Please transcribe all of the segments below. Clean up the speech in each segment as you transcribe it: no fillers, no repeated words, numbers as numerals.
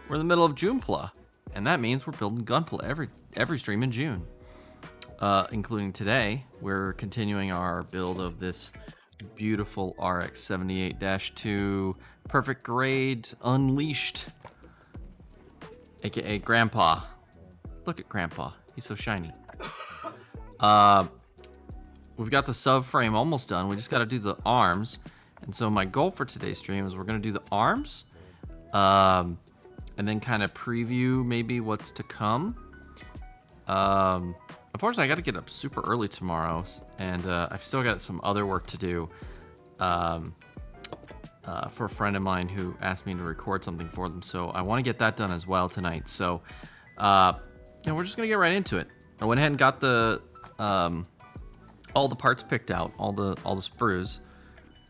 We're in the middle of Gunpla, and that means we're building Gunpla every stream in June, including today. We're continuing our build of this beautiful RX-78-2 perfect grade unleashed, aka Grandpa. Look at Grandpa, he's so shiny. We've got the subframe almost done. We just got to do the arms. And so my goal for today's stream is we're going to do the arms, and then kind of preview maybe what's to come. Unfortunately, I got to get up super early tomorrow, and I've still got some other work to do for a friend of mine who asked me to record something for them. So I want to get that done as well tonight. So we're just going to get right into it. I went ahead and got the all the parts picked out, all the sprues.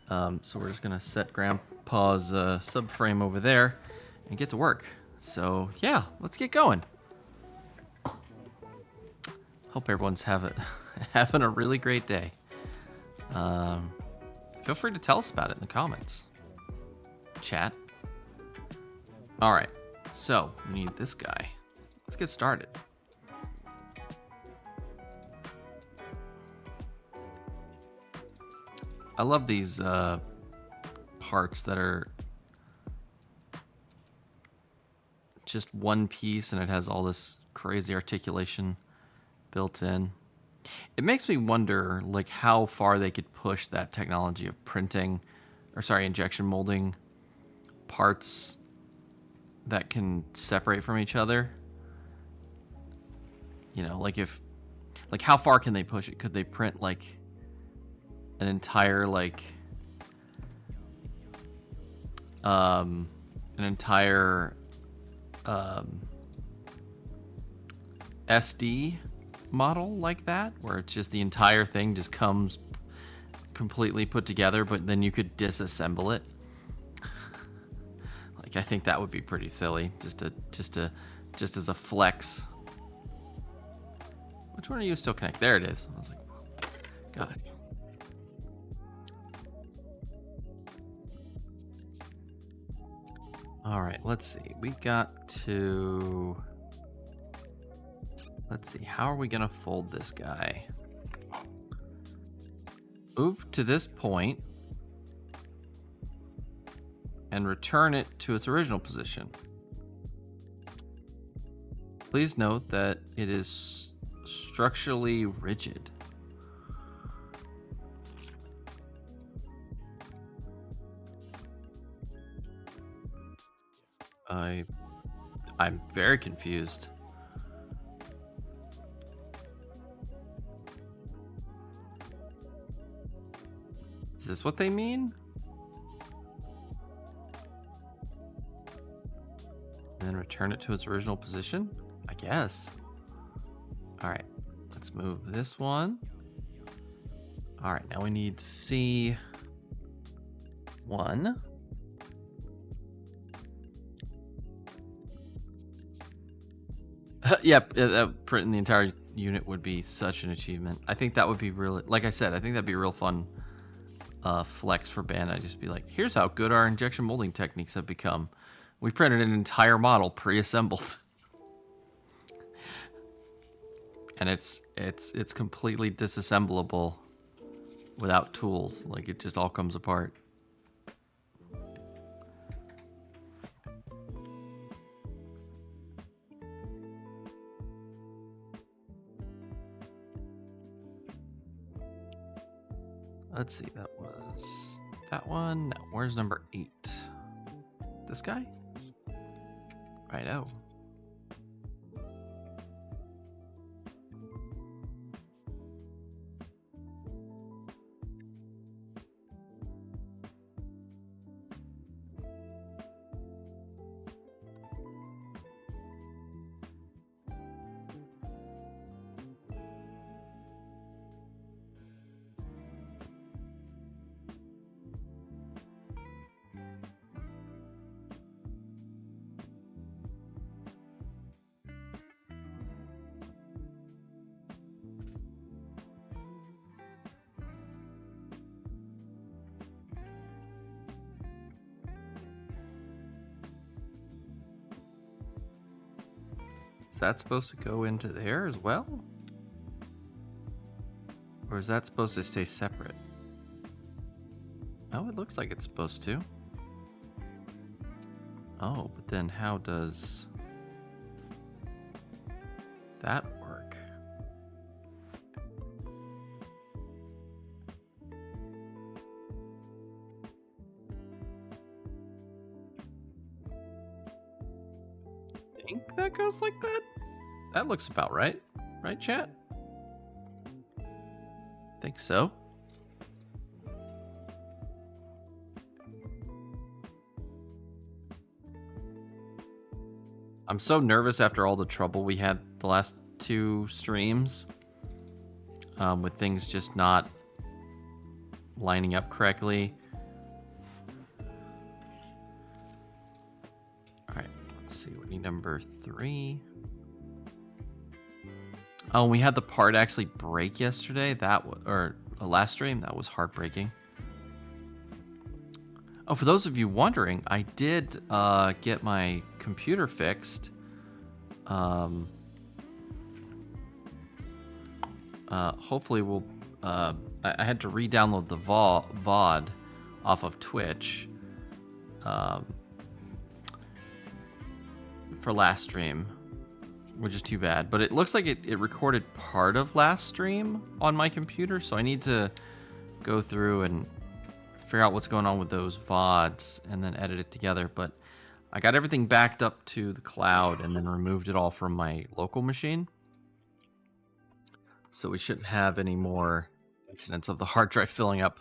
So we're just gonna set Grandpa's subframe over there and get to work. So yeah, let's get going. Hope everyone's having a really great day. Feel free to tell us about it in the comments. Chat. All right, so we need this guy. Let's get started. I love these parts that are just one piece and it has all this crazy articulation built in. It makes me wonder like how far they could push that technology of injection molding parts that can separate from each other. You know, like how far can they push it? Could they print like an entire SD model like that, where it's just the entire thing just comes completely put together, but then you could disassemble it? Like, I think that would be pretty silly, just as a flex. Which one are you still connect? There it is. I was like, God. All right, let's see. Let's see, how are we gonna fold this guy? Move to this point and return it to its original position. Please note that it is structurally rigid. I'm very confused. Is this what they mean? And then return it to its original position? I guess. All right, let's move this one. All right, now we need C1. Yep, printing the entire unit would be such an achievement. I think that would be really, like I said, I think that'd be a real fun flex for Bandai. Just be like, here's how good our injection molding techniques have become. We printed an entire model pre-assembled, and it's completely disassemblable without tools. Like, it just all comes apart. Let's see, that was that one. No, where's number 8? This guy? Righto. Is that supposed to go into there as well? Or is that supposed to stay separate? Oh, it looks like it's supposed to. Oh, but then how does that work? I think that goes like that? That looks about right. Right, chat? Think so. I'm so nervous after all the trouble we had the last 2 streams with things just not lining up correctly. All right, let's see. We need number 3. Oh, we had the part actually break yesterday. Or last stream. That was heartbreaking. Oh, for those of you wondering, I did get my computer fixed. Hopefully we'll... I had to re-download the VOD off of Twitch for last stream, which is too bad. But it looks like it recorded part of last stream on my computer, so I need to go through and figure out what's going on with those VODs and then edit it together. But I got everything backed up to the cloud and then removed it all from my local machine. So we shouldn't have any more incidents of the hard drive filling up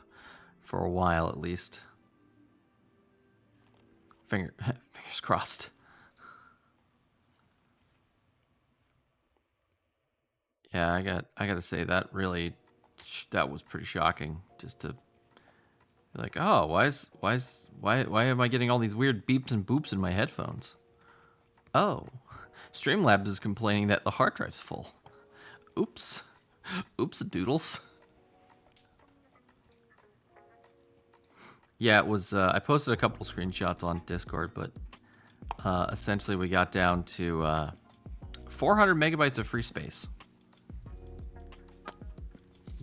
for a while at least. Fingers crossed. Yeah, I got to say that was pretty shocking just to like, oh, why am I getting all these weird beeps and boops in my headphones? Oh, Streamlabs is complaining that the hard drive's full. Oops. Oops, doodles. Yeah, it was, I posted a couple screenshots on Discord, but essentially we got down to 400 megabytes of free space.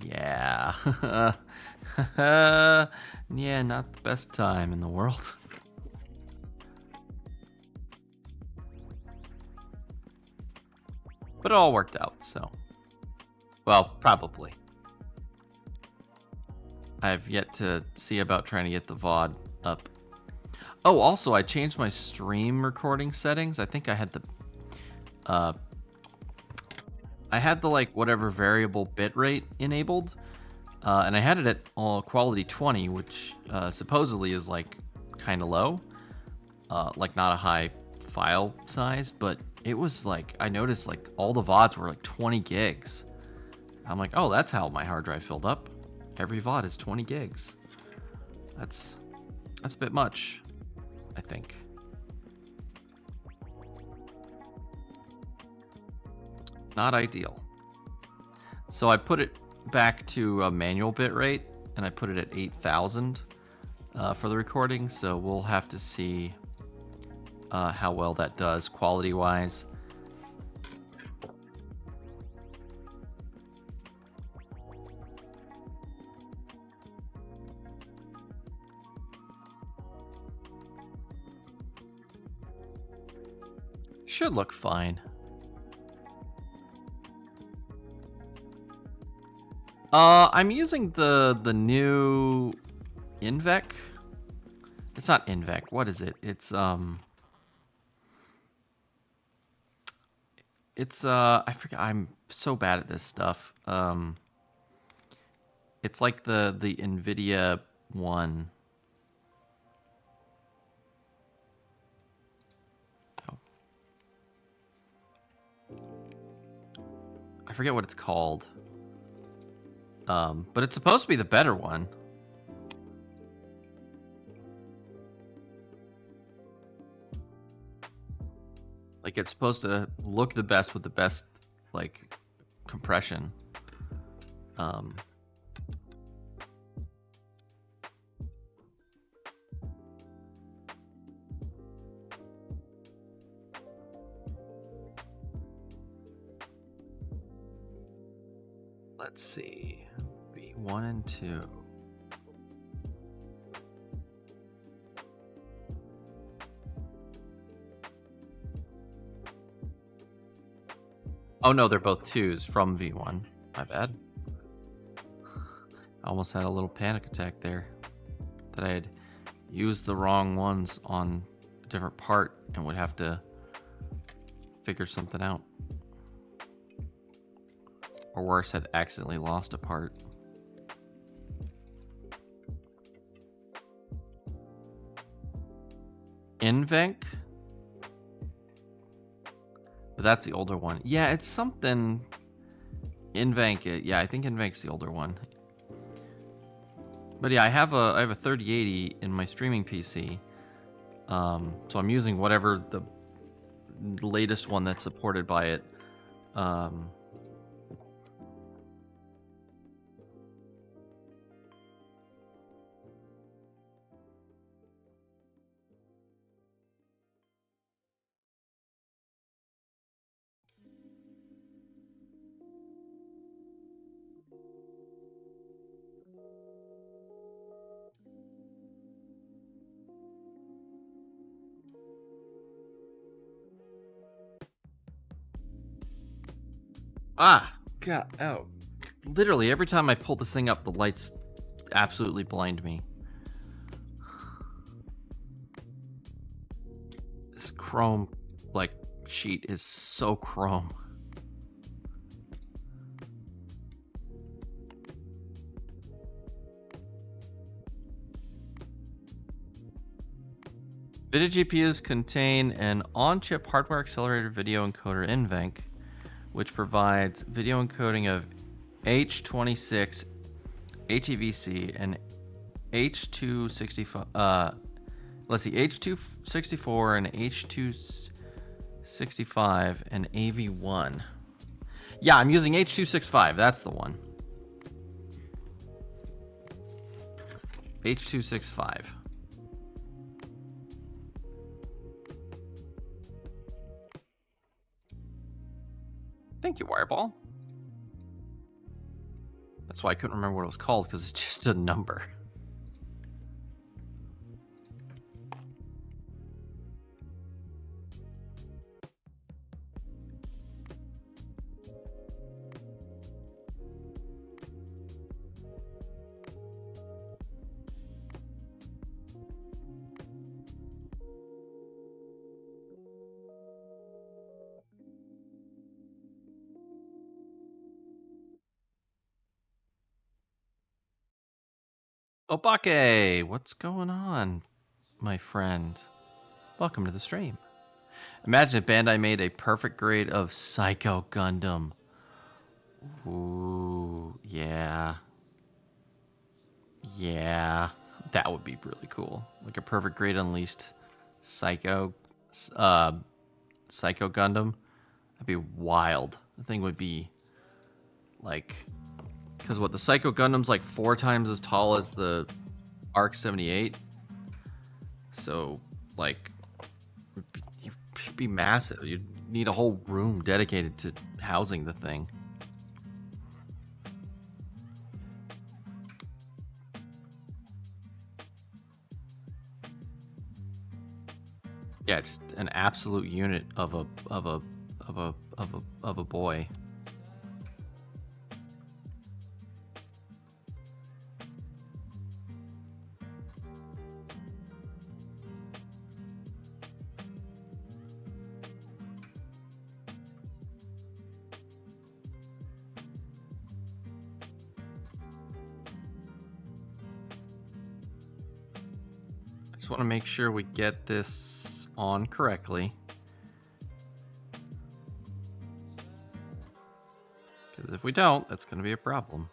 Yeah. Yeah, not the best time in the world. But it all worked out, so. Well, probably. I've yet to see about trying to get the VOD up. Oh, also, I changed my stream recording settings. I think I had the like whatever variable bitrate enabled, and I had it at quality 20, which supposedly is like kind of low, like not a high file size, but it was like, I noticed like all the VODs were like 20 gigs. I'm like, oh, that's how my hard drive filled up. Every VOD is 20 gigs. That's a bit much, I think. Not ideal. So I put it back to a manual bitrate, and I put it at 8,000 for the recording. So we'll have to see how well that does quality-wise. Should look fine. I'm using the new Invec. It's not Invec. What is it? It's I forget. I'm so bad at this stuff. It's like the NVIDIA one. Oh. I forget what it's called. But it's supposed to be the better one. Like, it's supposed to look the best with the best, like, compression. Let's see. V1 and 2. Oh no, they're both 2s from V1. My bad. I almost had a little panic attack there. That I had used the wrong ones on a different part and would have to figure something out. Or worse, had accidentally lost a part. Invenk? But that's the older one. Yeah, it's something... Invenk, yeah, I think Invenk's the older one. But yeah, I have a 3080 in my streaming PC. So I'm using whatever the latest one that's supported by it. Ah, God, oh. Literally, every time I pull this thing up, the lights absolutely blind me. This chrome, like, sheet is so chrome. NVIDIA GPUs contain an on-chip hardware accelerated video encoder NVENC, which provides video encoding of H26, HEVC, and H265. Let's see, H264 and H265 and AV1. Yeah, I'm using H265. That's the one. H265. Thank you, Wireball. That's why I couldn't remember what it was called, because it's just a number. Obake, what's going on, my friend? Welcome to the stream. Imagine if Bandai made a perfect grade of Psycho Gundam. Ooh, yeah. Yeah, that would be really cool. Like a perfect grade Unleashed Psycho Gundam. That'd be wild. The thing would be like, because what, the Psycho Gundam's like 4 times as tall as the RX-78. So like, you'd be massive. You'd need a whole room dedicated to housing the thing. Yeah, just an absolute unit of a boy. I just want to make sure we get this on correctly. Because if we don't, that's going to be a problem.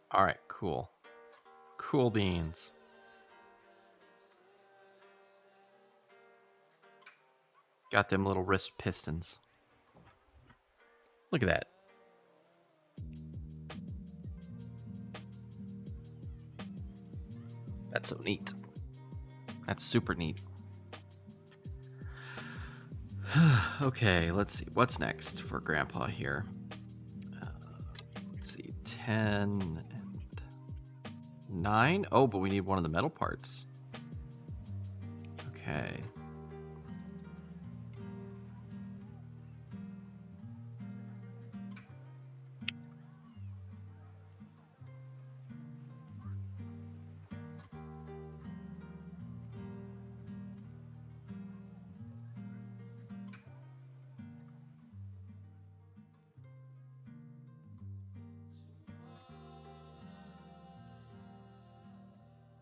All right, cool. Cool beans. Got them little wrist pistons. Look at that. That's so neat. That's super neat. Okay, let's see. What's next for Grandpa here? Let's see. 10 and 9. Oh, but we need one of the metal parts. Okay.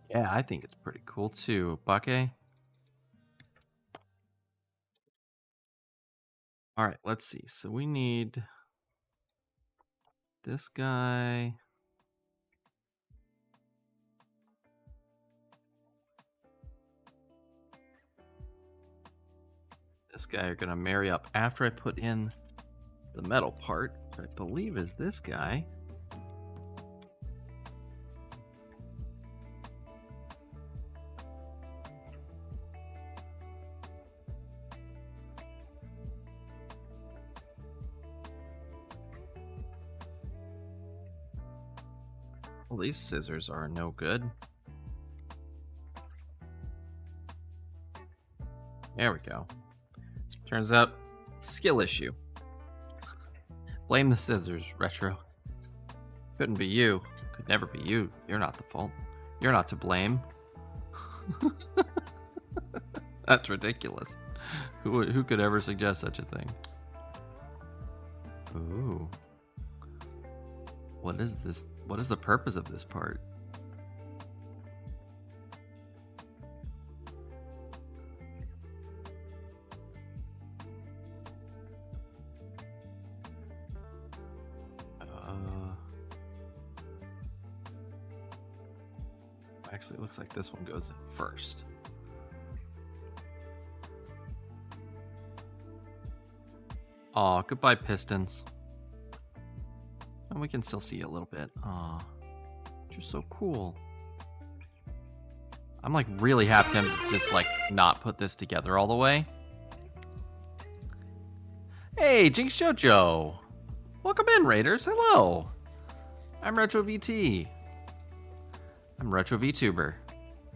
Yeah, I think it's pretty cool too. Bake? All right, let's see. So we need this guy. This guy are gonna marry up after I put in the metal part, which I believe is this guy. Well, these scissors are no good. There we go. Turns out, skill issue. Blame the scissors, Retro. Couldn't be you. Could never be you. You're not the fault. You're not to blame. That's ridiculous. Who could ever suggest such a thing? Ooh. What is this? What is the purpose of this part? Actually, it looks like this one goes in first. Aw, goodbye, pistons. And we can still see a little bit. Aw, just so cool. I'm like really half tempted to just like not put this together all the way. Hey, Jinx Jojo! Welcome in, Raiders. Hello. I'm Retro VT. I'm Retro VTuber,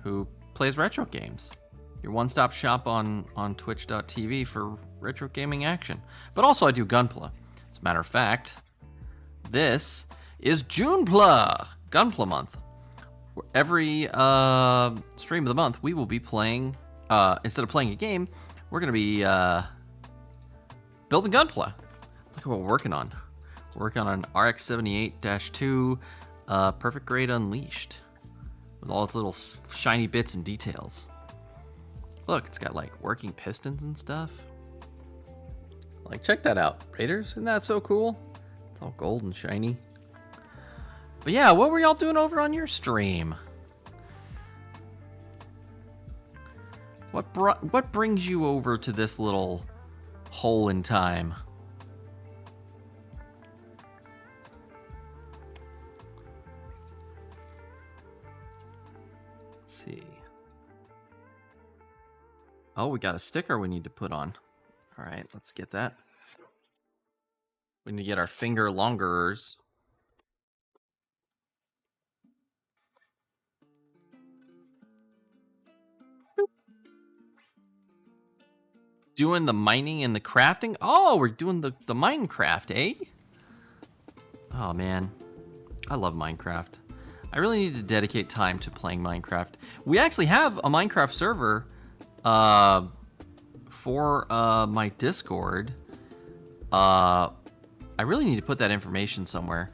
who plays retro games. Your one-stop shop on twitch.tv for retro gaming action. But also I do Gunpla. As a matter of fact, this is Junepla, Gunpla month. Every stream of the month, we will be playing, instead of playing a game, we're going to be building Gunpla. Look at what we're working on. We're working on an RX-78-2 Perfect Grade Unleashed. With all its little shiny bits and details. Look, it's got like working pistons and stuff. Like, check that out, Raiders. Isn't that so cool? It's all gold and shiny. But yeah, what were y'all doing over on your stream? What brings you over to this little hole in time? See. Oh, we got a sticker we need to put on. All right, let's get that. We need to get our finger longerers. Doing the mining and the crafting? Oh, we're doing the Minecraft, eh? Oh, man. I love Minecraft. I really need to dedicate time to playing Minecraft. We actually have a Minecraft server for my Discord. I really need to put that information somewhere.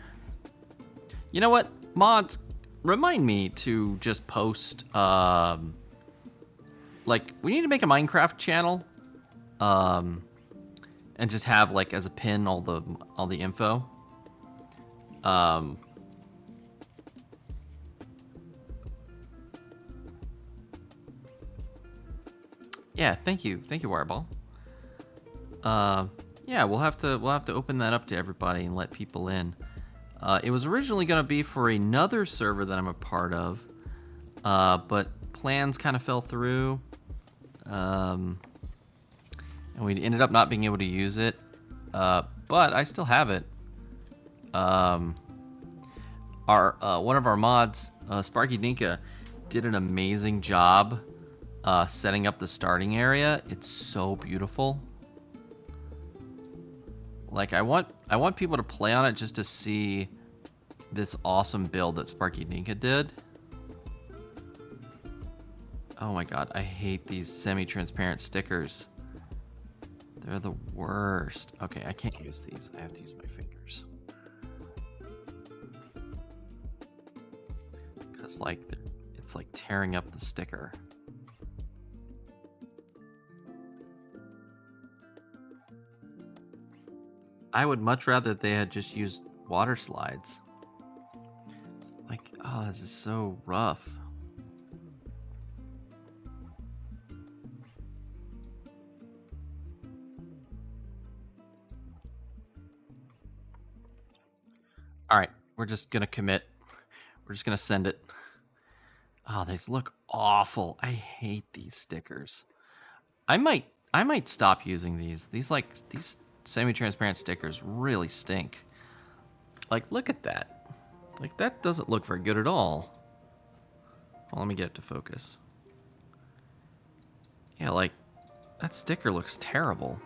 You know what? Mods, remind me to just post, like, we need to make a Minecraft channel. And just have, like, as a pin all the info. Yeah, thank you, Wireball. Yeah, we'll have to open that up to everybody and let people in. It was originally gonna be for another server that I'm a part of, but plans kind of fell through. and we ended up not being able to use it, but I still have it. One of our mods, Sparky Dinka, did an amazing job setting up the starting area. It's so beautiful. Like I want people to play on it just to see this awesome build that Sparky Dinka did. Oh my god, I hate these semi-transparent stickers. They're the worst. Okay, I can't use these. I have to use my fingers. Because like it's like tearing up the sticker. I would much rather they had just used water slides. Like, oh, this is so rough. All right, we're just gonna commit. We're just gonna send it. Oh, these look awful. I hate these stickers. I might stop using these. These semi-transparent stickers really stink. Like, look at that. Like, that doesn't look very good at all. Well, let me get it to focus. Yeah, like, that sticker looks terrible.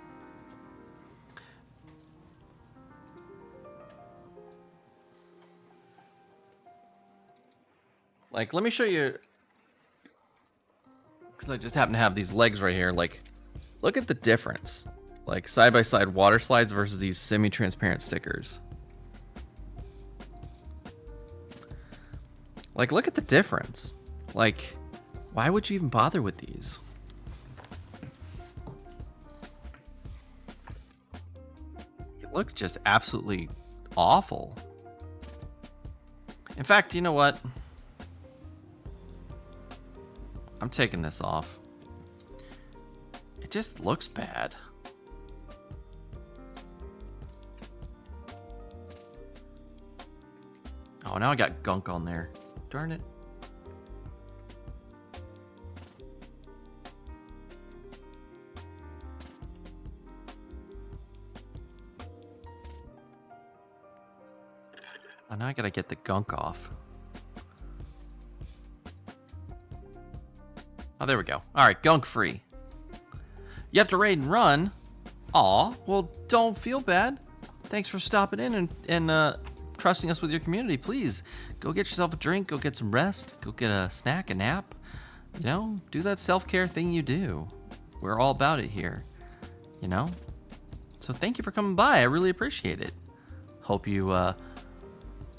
Like, let me show you, because I just happen to have these legs right here. Like, look at the difference. Like, side-by-side water slides versus these semi-transparent stickers. Like, look at the difference. Like, why would you even bother with these? It looks just absolutely awful. In fact, you know what? I'm taking this off. It just looks bad. Oh, now I got gunk on there. Darn it. Oh, now I gotta get the gunk off. Oh, there we go. All right, gunk free. You have to raid and run? Aw, well, don't feel bad. Thanks for stopping in and trusting us with your community. Please, go get yourself a drink, go get some rest, go get a snack, a nap. You know, do that self-care thing you do. We're all about it here, you know? So thank you for coming by. I really appreciate it. Hope you,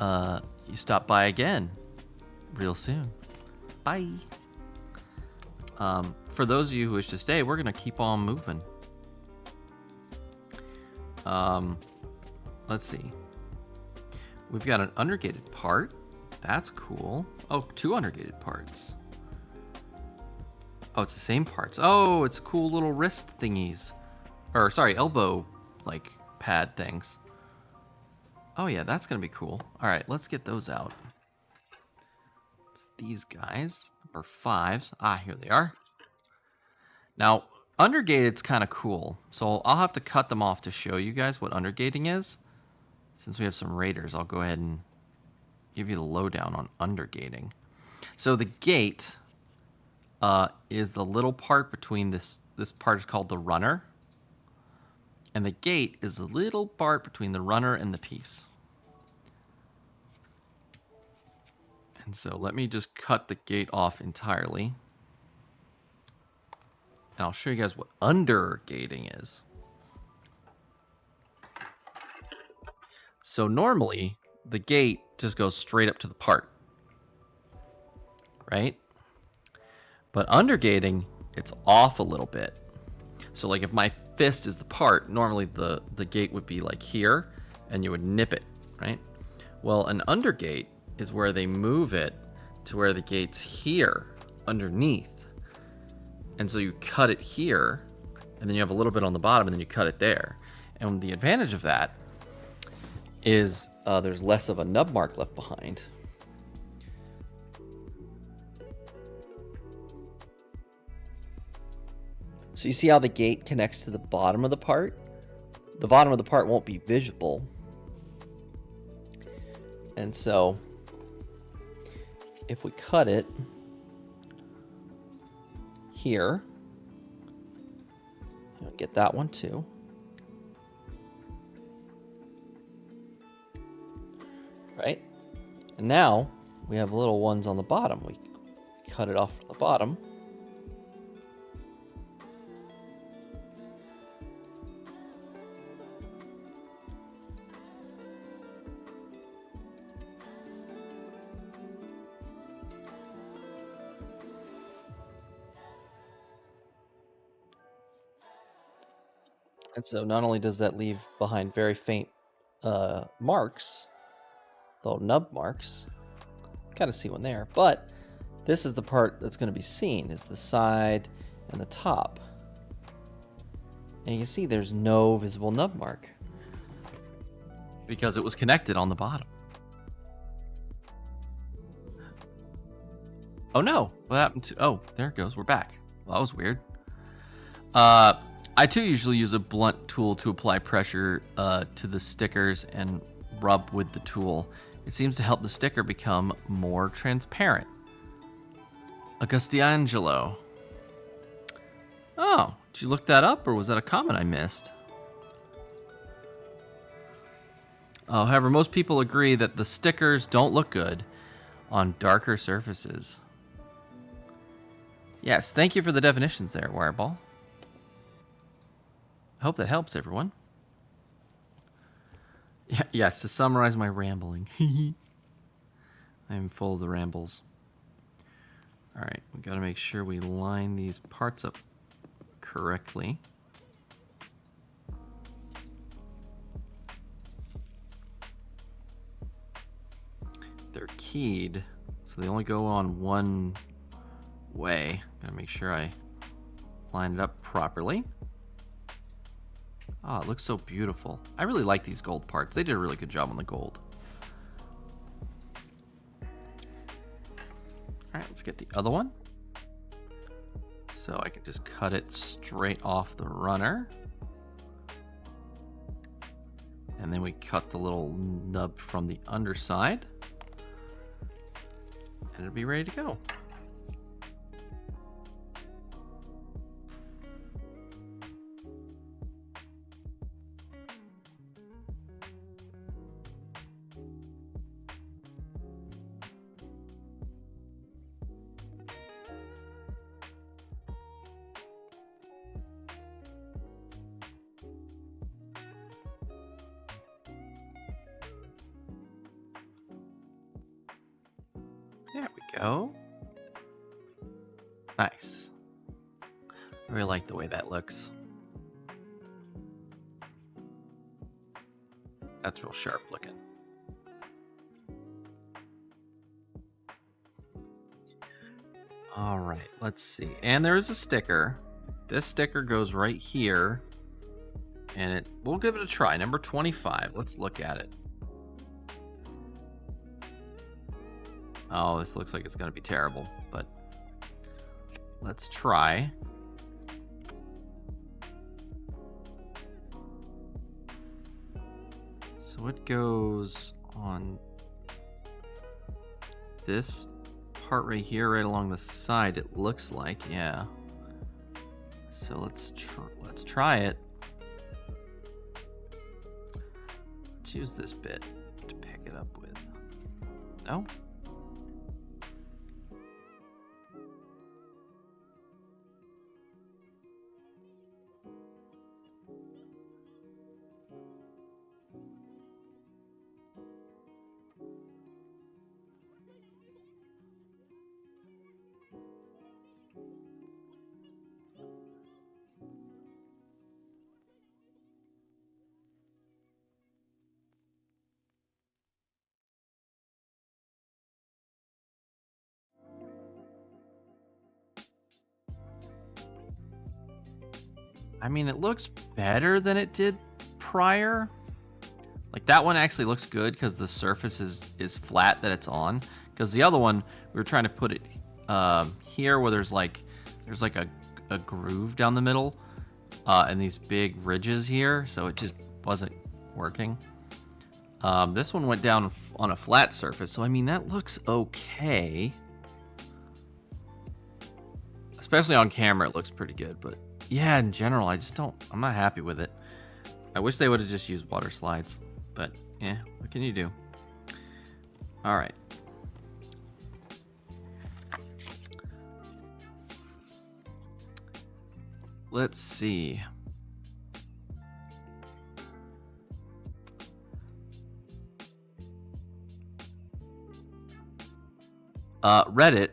you stop by again real soon. Bye. For those of you who wish to stay, we're gonna keep on moving. Let's see. We've got an undergated part. That's cool. Oh, 2 undergated parts. Oh, it's the same parts. Oh, it's cool little wrist thingies. Or, sorry, elbow, like, pad things. Oh, yeah, that's gonna be cool. All right, let's get those out. It's these guys. Number 5s. Ah, here they are. Now, undergated's kind of cool. So I'll have to cut them off to show you guys what undergating is. Since we have some raiders, I'll go ahead and give you the lowdown on undergating. So the gate is the little part between this part is called the runner. And the gate is the little part between the runner and the piece. And so let me just cut the gate off entirely. And I'll show you guys what undergating is. So normally, the gate just goes straight up to the part, right? But undergating, it's off a little bit. So like if my fist is the part, normally the gate would be like here, and you would nip it, right? Well, an undergate is where they move it to where the gate's here, underneath. And so you cut it here, and then you have a little bit on the bottom, and then you cut it there. And the advantage of that is there's less of a nub mark left behind. So you see how the gate connects to the bottom of the part? The bottom of the part won't be visible. And so if we cut it here, get that one too. Right? And now we have little ones on the bottom. We cut it off from the bottom. And so not only does that leave behind very faint marks, little nub marks, kind of see one there, but this is the part that's going to be seen, is the side and the top. And you can see there's no visible nub mark. Because it was connected on the bottom. Oh no, what happened to... Oh, there it goes, we're back. Well, that was weird. I too usually use a blunt tool to apply pressure to the stickers and rub with the tool. It seems to help the sticker become more transparent. Augustiangelo. Oh, did you look that up, or was that a comment I missed? However, most people agree that the stickers don't look good on darker surfaces. Yes, thank you for the definitions there, Wireball. I hope that helps, everyone. Yes, to summarize my rambling. I am full of the rambles. Alright, we gotta make sure we line these parts up correctly. They're keyed, so they only go on one way. Gotta make sure I line it up properly. Oh, it looks so beautiful. I really like these gold parts. They did a really good job on the gold. Alright, let's get the other one. So I can just cut it straight off the runner. And then we cut the little nub from the underside. And it'll be ready to go. There we go. Nice. I really like the way that looks. That's real sharp looking. All right, let's see. And there is a sticker. This sticker goes right here. And we'll give it a try. Number 25. Let's look at it. Oh, this looks like it's going to be terrible, but let's try. So it goes on this part right here, right along the side, it looks like, yeah. So let's try it. Let's use this bit to pick it up with. No? I mean, it looks better than it did prior. Like, that one actually looks good because the surface is flat that it's on. Because the other one, we were trying to put it here where there's like a a groove down the middle and these big ridges here, so it just wasn't working. This one went down on a flat surface, so I mean, that looks okay. Especially on camera, it looks pretty good, but yeah, in general, I'm not happy with it. I wish they would have just used water slides, but yeah, what can you do? All right. Let's see. Reddit.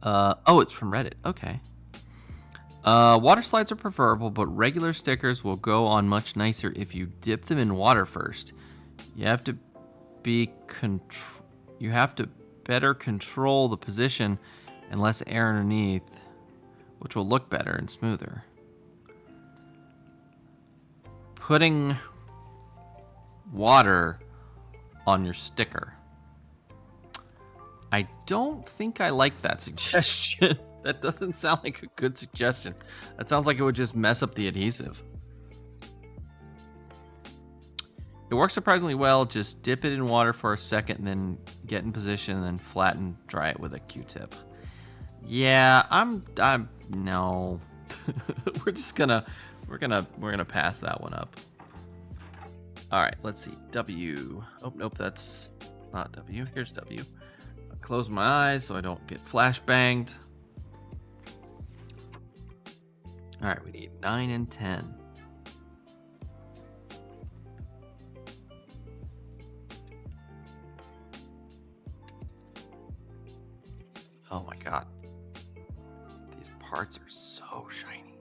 Oh, it's from Reddit. Okay. Water slides are preferable, but regular stickers will go on much nicer if you dip them in water first. You have to better control the position and less air underneath, which will look better and smoother. Putting water on your sticker. I don't think I like that suggestion. That doesn't sound like a good suggestion. That sounds like it would just mess up the adhesive. It works surprisingly well. Just dip it in water for a second, and then get in position, and then flatten, dry it with a Q-tip. Yeah, I'm no. we're gonna pass that one up. All right, let's see. W. Oh nope, that's not W. Here's W. I'll close my eyes so I don't get flashbanged. All right, we need 9 and 10. Oh my god. These parts are so shiny.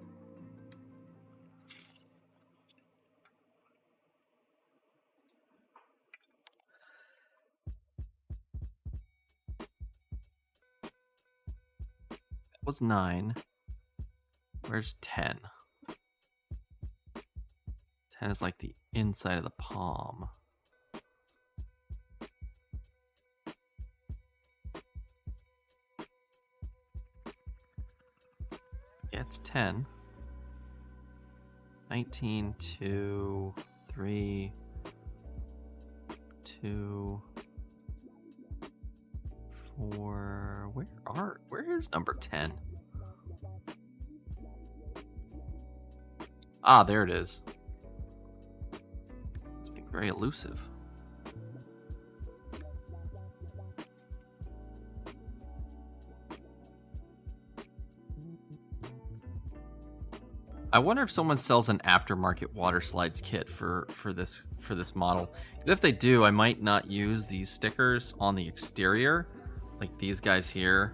That was 9. Where's 10? 10 is like the inside of the palm. Yeah, it's 10. 19, 2, 3, 2, 4. Where is number 10? Ah, there it is. It's being very elusive. I wonder if someone sells an aftermarket water slides kit for this model. If they do, I might not use these stickers on the exterior, like these guys here,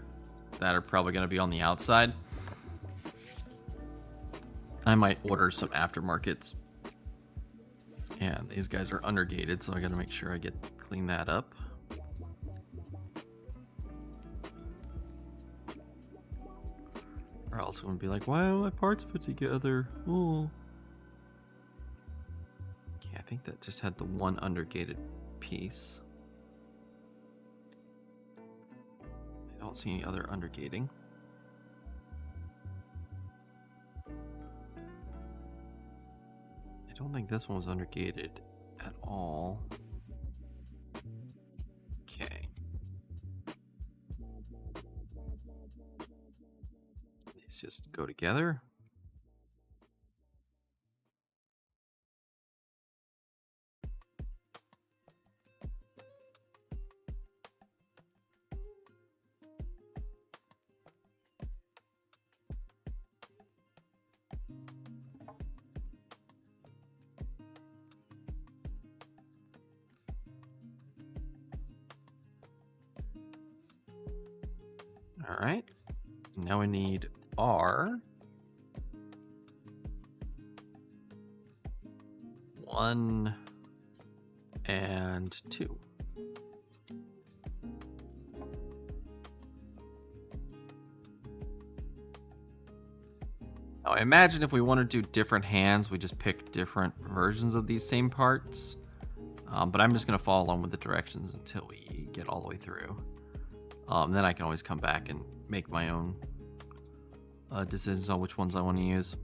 that are probably going to be on the outside. I might order some aftermarkets. Yeah, these guys are undergated, so I got to make sure I clean that up. Or else I'm gonna be like, why are my parts put together? Oh. Yeah, I think that just had the one undergated piece. I don't see any other undergating. I don't think this one was undergated at all. Okay. These just go together. All right. Now we need R. 1 and 2. Now I imagine if we want to do different hands, we just pick different versions of these same parts. But I'm just going to follow along with the directions until we get all the way through. Then I can always come back and make my own decisions on which ones I want to use.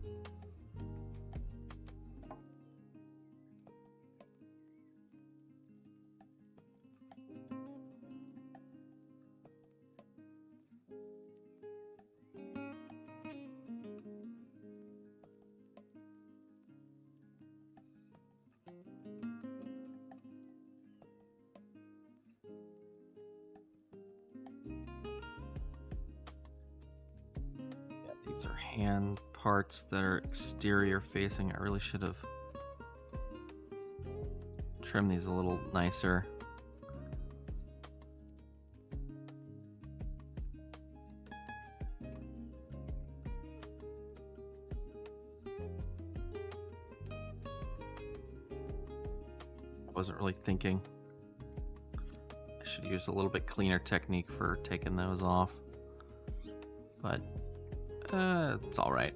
These are hand parts that are exterior facing. I really should have trimmed these a little nicer. I wasn't really thinking. I should use a little bit cleaner technique for taking those off. But it's all right.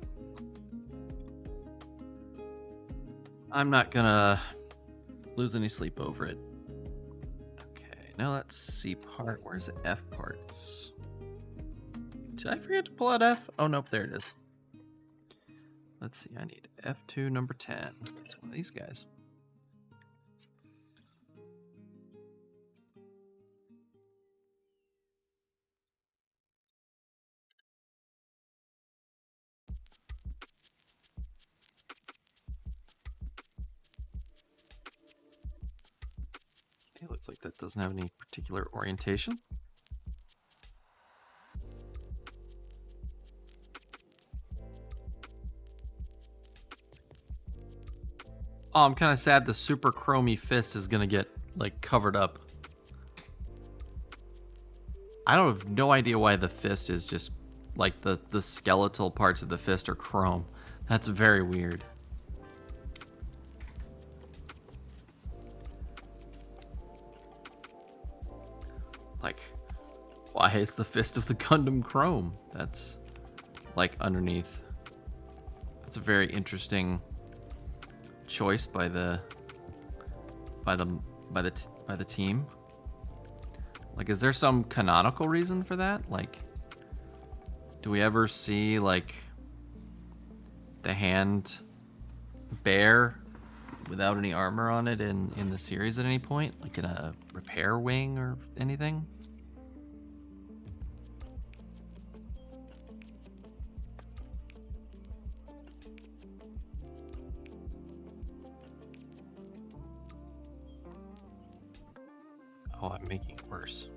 I'm not gonna lose any sleep over it. Okay, now that's C part. Where's F parts? Did I forget to pull out F? Oh, nope, there it is. Let's see, I need F2 number 10. It's one of these guys. Okay, looks like that doesn't have any particular orientation. Oh, I'm kind of sad the super chromy fist is gonna get like covered up. I don't have no idea why the fist is just like the skeletal parts of the fist are chrome. That's very weird. Like, why is the fist of the Gundam chrome? That's like underneath. That's a very interesting choice by the team. Like, is there some canonical reason for that? Like, do we ever see like the hand bare without any armor on it in the series at any point? Like in a repair wing or anything? Oh, I'm making it worse.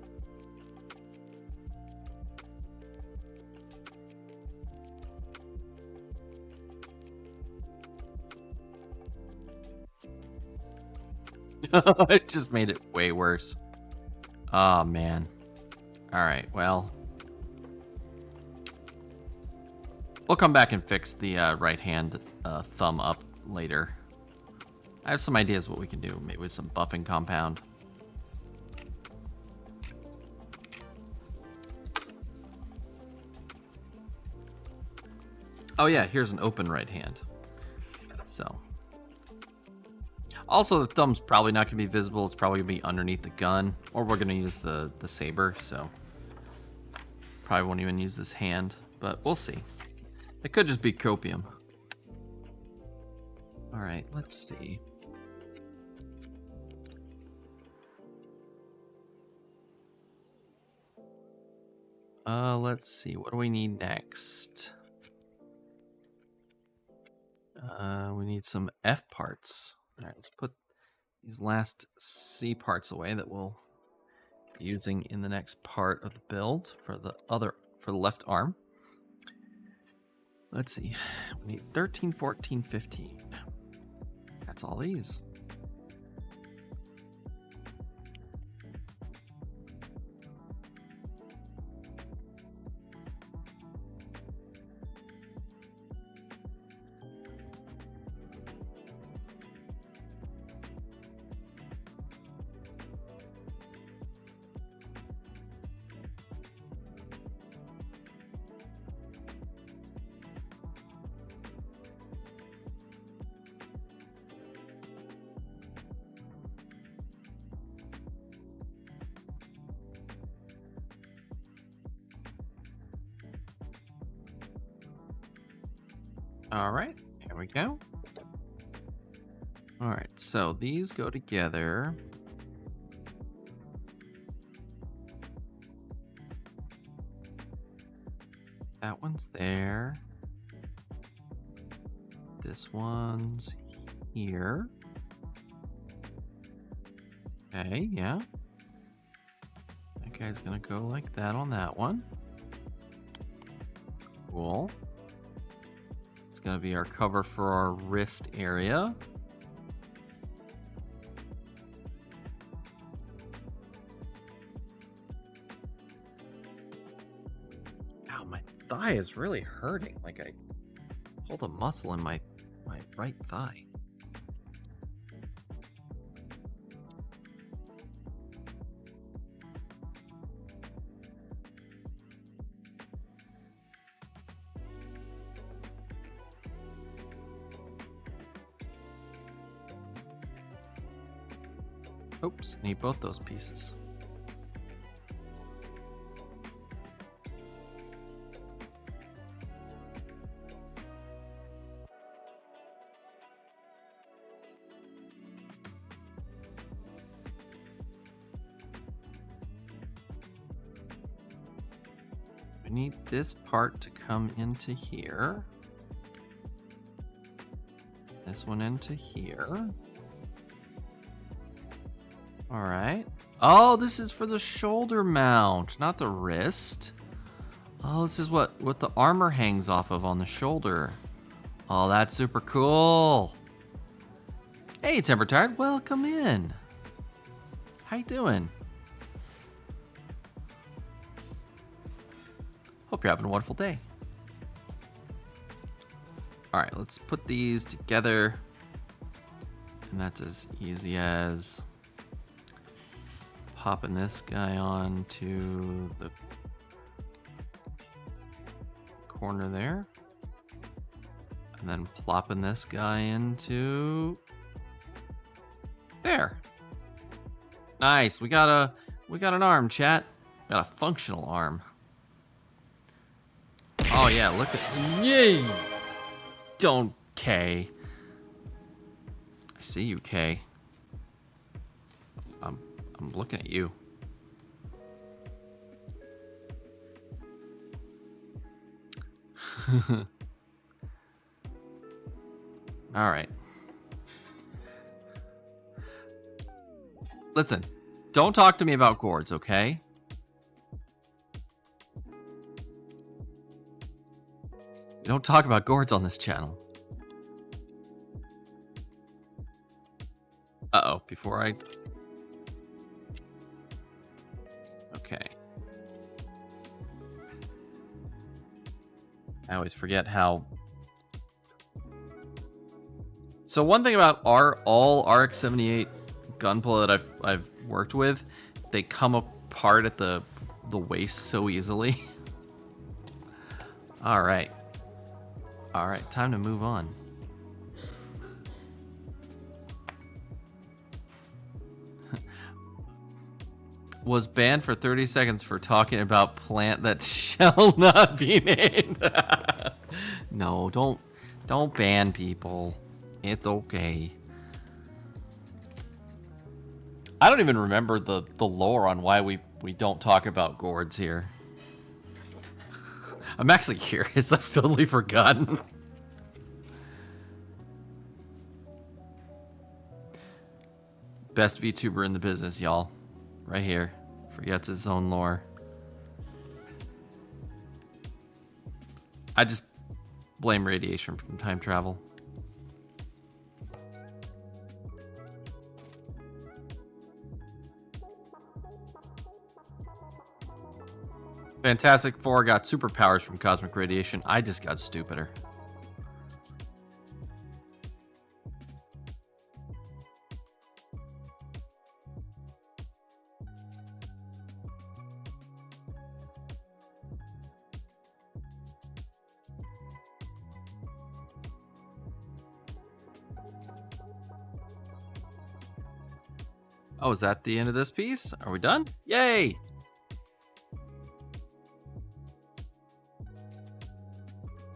It just made it way worse. Oh, man. Alright, well. We'll come back and fix the right hand thumb up later. I have some ideas what we can do, maybe with some buffing compound. Oh yeah, here's an open right hand. So. Also, the thumb's probably not going to be visible. It's probably going to be underneath the gun. Or we're going to use the saber, so. Probably won't even use this hand, but we'll see. It could just be copium. Alright, let's see. Let's see. What do we need next? We need some F parts. Alright, let's put these last C parts away that we'll be using in the next part of the build for the left arm. Let's see. We need 13, 14, 15. That's all these. All right, here we go. All right, so these go together. That one's there. This one's here. Okay, yeah. That guy's gonna go like that on that one. Cool. It's gonna be our cover for our wrist area. Ow, my thigh is really hurting. Like I pulled a muscle in my right thigh. Oops, need both those pieces. We need this part to come into here. This one into here. All right. Oh, this is for the shoulder mount, not the wrist. Oh, this is what the armor hangs off of on the shoulder. Oh, that's super cool. Hey, Temper Tired, welcome in. How you doing? Hope you're having a wonderful day. All right, let's put these together. And that's as easy as popping this guy on to the corner there. And then plopping this guy into there. Nice. We got an arm, chat. Got a functional arm. Oh yeah, look at yay. Don't K. I see you, K. I'm looking at you. All right. Listen, don't talk to me about gourds, okay? We don't talk about gourds on this channel. Uh-oh, before I... Okay. I always forget how... So one thing about all RX-78 Gunpla that I've worked with, they come apart at the waist so easily. All right. All right, time to move on. Was banned for 30 seconds for talking about plant that shall not be named. No, don't ban people. It's okay. I don't even remember the lore on why we don't talk about gourds here. I'm actually curious. I've totally forgotten. Best VTuber in the business, y'all. Right here. Forgets his own lore. I just blame radiation from time travel. Fantastic Four got superpowers from cosmic radiation. I just got stupider. Oh, is that the end of this piece? Are we done? Yay!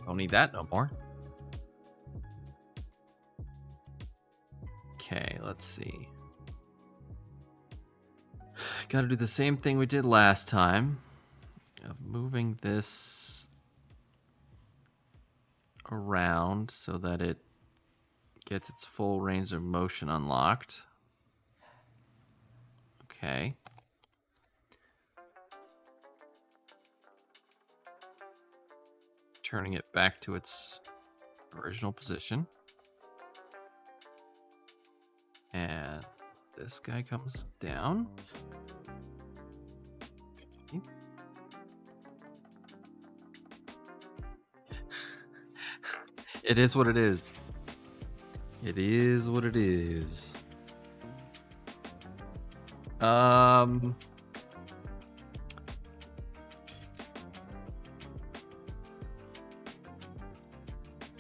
Don't need that no more. let's see. Got to do the same thing we did last time of moving this around so that it gets its full range of motion unlocked. Okay. Turning it back to its original position. And this guy comes down. Okay. It is what it is. It is what it is.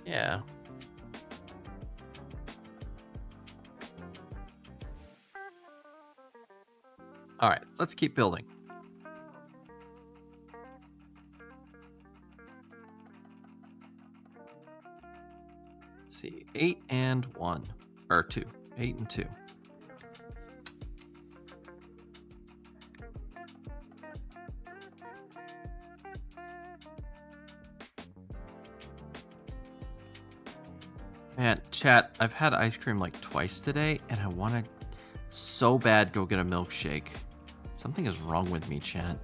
Yeah. All right, let's keep building. Let's see, 8 and 1, or 2, 8 and 2. Man, chat, I've had ice cream like twice today, and I want to so bad go get a milkshake. Something is wrong with me, chat.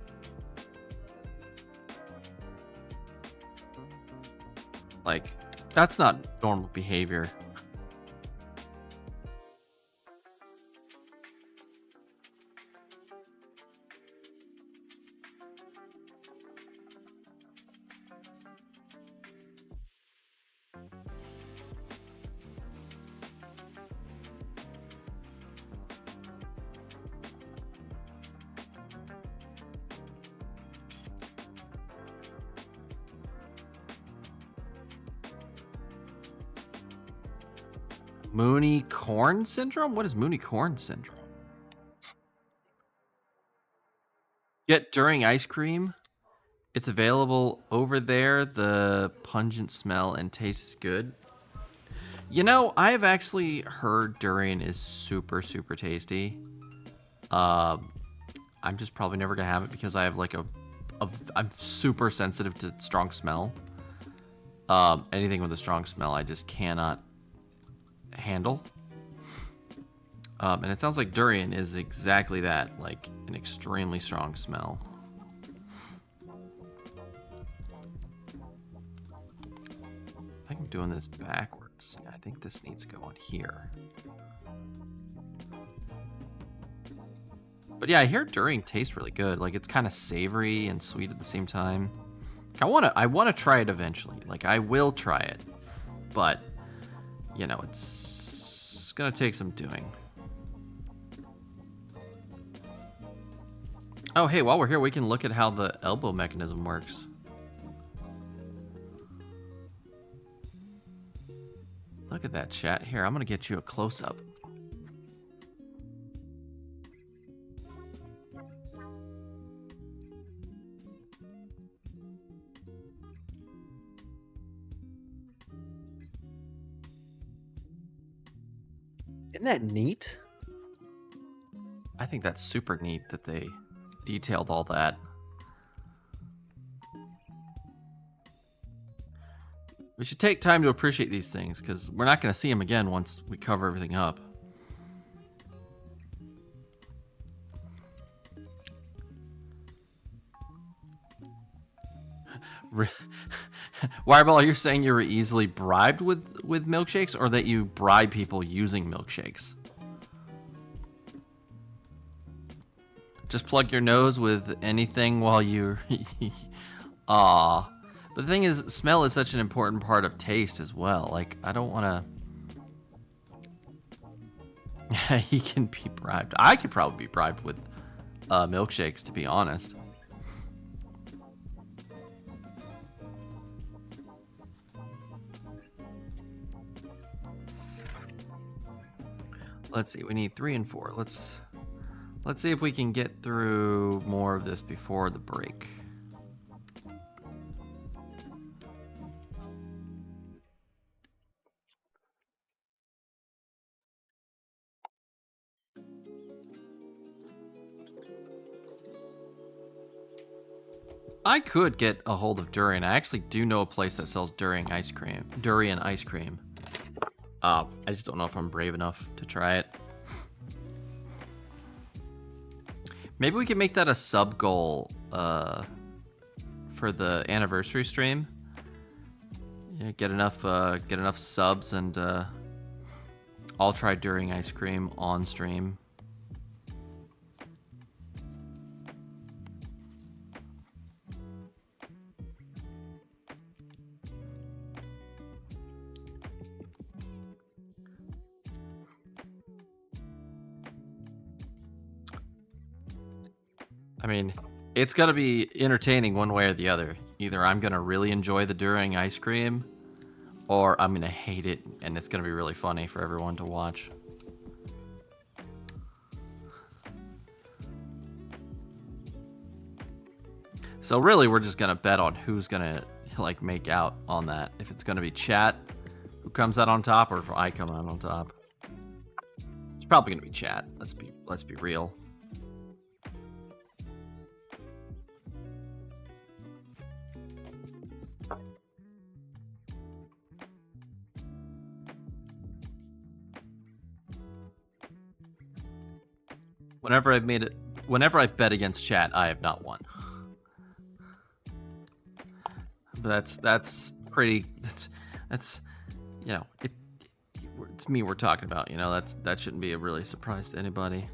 Like, that's not normal behavior. Mooney Corn Syndrome? What is Mooney Corn Syndrome? Get during ice cream. It's available over there. The pungent smell and taste is good. You know, I've actually heard durian is super, super tasty. I'm just probably never gonna have it because I have like I'm super sensitive to strong smell. Anything with a strong smell, I just cannot handle. And it sounds like durian is exactly that, like an extremely strong smell. I think I'm doing this backwards. Yeah, I think this needs to go on here. But yeah, I hear durian tastes really good. Like, it's kind of savory and sweet at the same time. I wanna try it eventually. Like, I will try it, but you know, it's gonna take some doing. Oh, hey, while we're here, we can look at how the elbow mechanism works. Look at that, chat. Here, I'm gonna get you a close-up. Isn't that neat? I think that's super neat that they detailed all that. We should take time to appreciate these things, because we're not going to see them again once we cover everything up. Wireball, you're saying you were easily bribed with milkshakes, or that you bribe people using milkshakes? Just plug your nose with anything while you're... Aw. But the thing is, smell is such an important part of taste as well. Like, I don't want to... He can be bribed. I could probably be bribed with milkshakes, to be honest. Let's see, we need 3 and 4. Let's see if we can get through more of this before the break. I could get a hold of durian. I actually do know a place that sells durian ice cream. I just don't know if I'm brave enough to try it. Maybe we can make that a sub goal for the anniversary stream. Yeah, get enough subs, and I'll try durian ice cream on stream. I mean, it's gonna be entertaining one way or the other. Either I'm gonna really enjoy the durian ice cream, or I'm gonna hate it, and it's gonna be really funny for everyone to watch. So really, we're just gonna bet on who's gonna like make out on that. If it's gonna be chat who comes out on top, or if I come out on top. It's probably gonna be chat. Let's be real. Whenever I've bet against chat, I have not won. But that's pretty. That's you know, it's me we're talking about. You know, that shouldn't be a really surprise to anybody.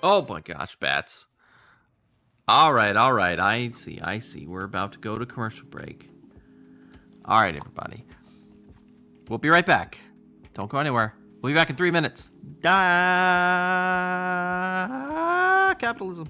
Oh my gosh, bats. All right. I see. We're about to go to commercial break. All right, everybody. We'll be right back. Don't go anywhere. We'll be back in 3 minutes. Capitalism.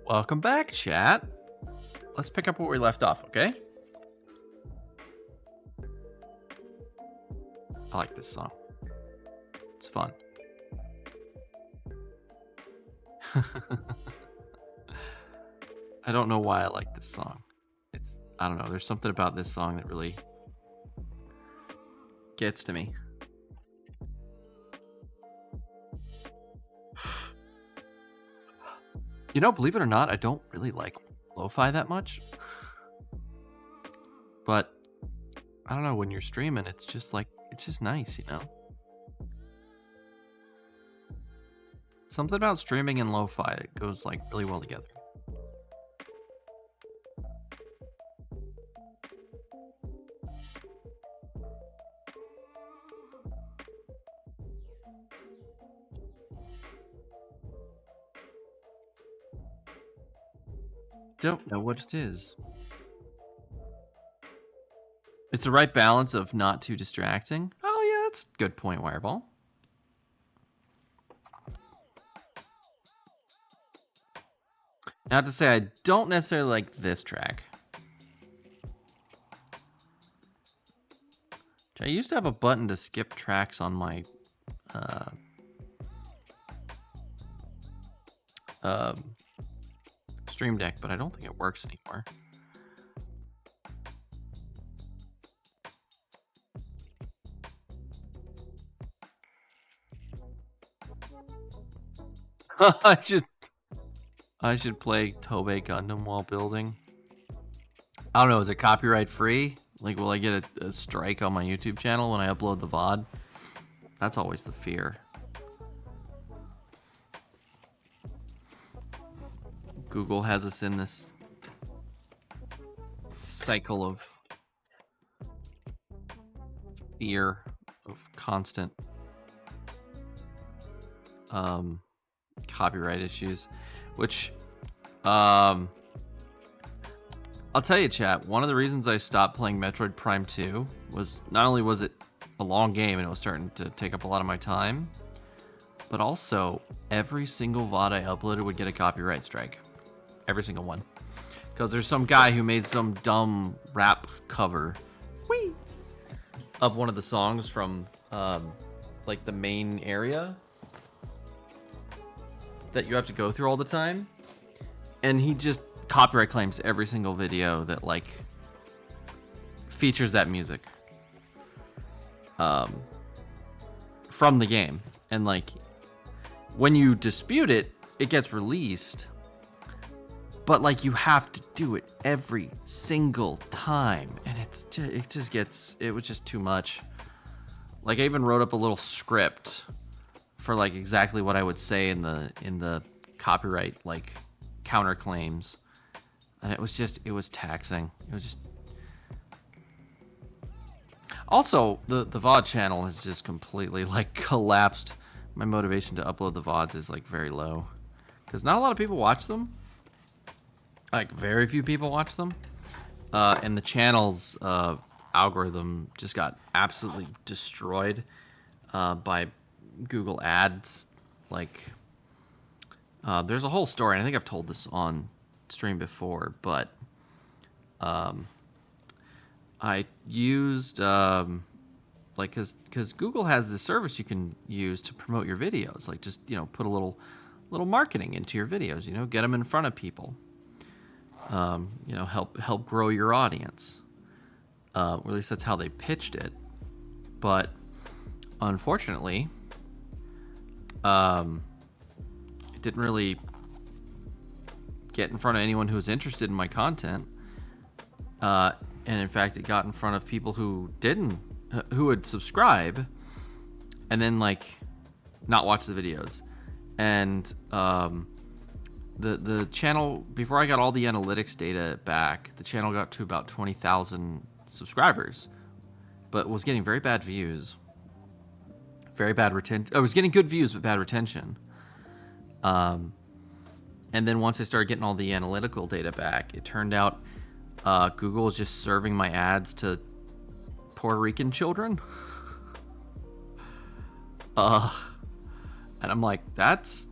Welcome back, chat. Let's pick up where we left off, okay? I like this song. It's fun. I don't know why I like this song. I don't know. There's something about this song that really gets to me. You know, believe it or not, I don't really like lo-fi that much. But I don't know, when you're streaming, it's just nice, you know? Something about streaming and lo-fi, it goes like really well together. Don't know what it is. It's the right balance of not too distracting. Oh yeah, that's a good point, Wireball. Not to say I don't necessarily like this track. I used to have a button to skip tracks on my Stream Deck, but I don't think it works anymore. I should play Tobe Gundam while building. I don't know, is it copyright free? Like, will I get a strike on my YouTube channel when I upload the VOD? That's always the fear. Google has us in this cycle of fear of constant copyright issues, which I'll tell you, chat, one of the reasons I stopped playing Metroid Prime 2 was not only was it a long game and it was starting to take up a lot of my time, but also every single VOD I uploaded would get a copyright strike. Every single one. Because there's some guy who made some dumb rap cover of one of the songs from like the main area that you have to go through all the time. And he just copyright claims every single video that like features that music from the game. And like when you dispute it, it gets released. But like you have to do it every single time, and it was just too much. Like I even wrote up a little script for like exactly what I would say in the copyright like counterclaims, and it was taxing. It was just. Also, the VOD channel has just completely like collapsed. My motivation to upload the VODs is like very low, because not a lot of people watch them. Like very few people watch them, and the channel's algorithm just got absolutely destroyed by Google Ads. Like, there's a whole story, and I think I've told this on stream before, but I used like because Google has this service you can use to promote your videos, like just put a little marketing into your videos, get them in front of people. Help grow your audience. Or at least that's how they pitched it. But unfortunately, it didn't really get in front of anyone who was interested in my content. And in fact, it got in front of people who would subscribe and then like not watch the videos. And the channel, before I got all the analytics data back, the channel got to about 20,000 subscribers, but was getting very bad views, very bad retention. I was getting good views but bad retention. And then once I started getting all the analytical data back, it turned out Google was just serving my ads to Puerto Rican children. And I'm like, that's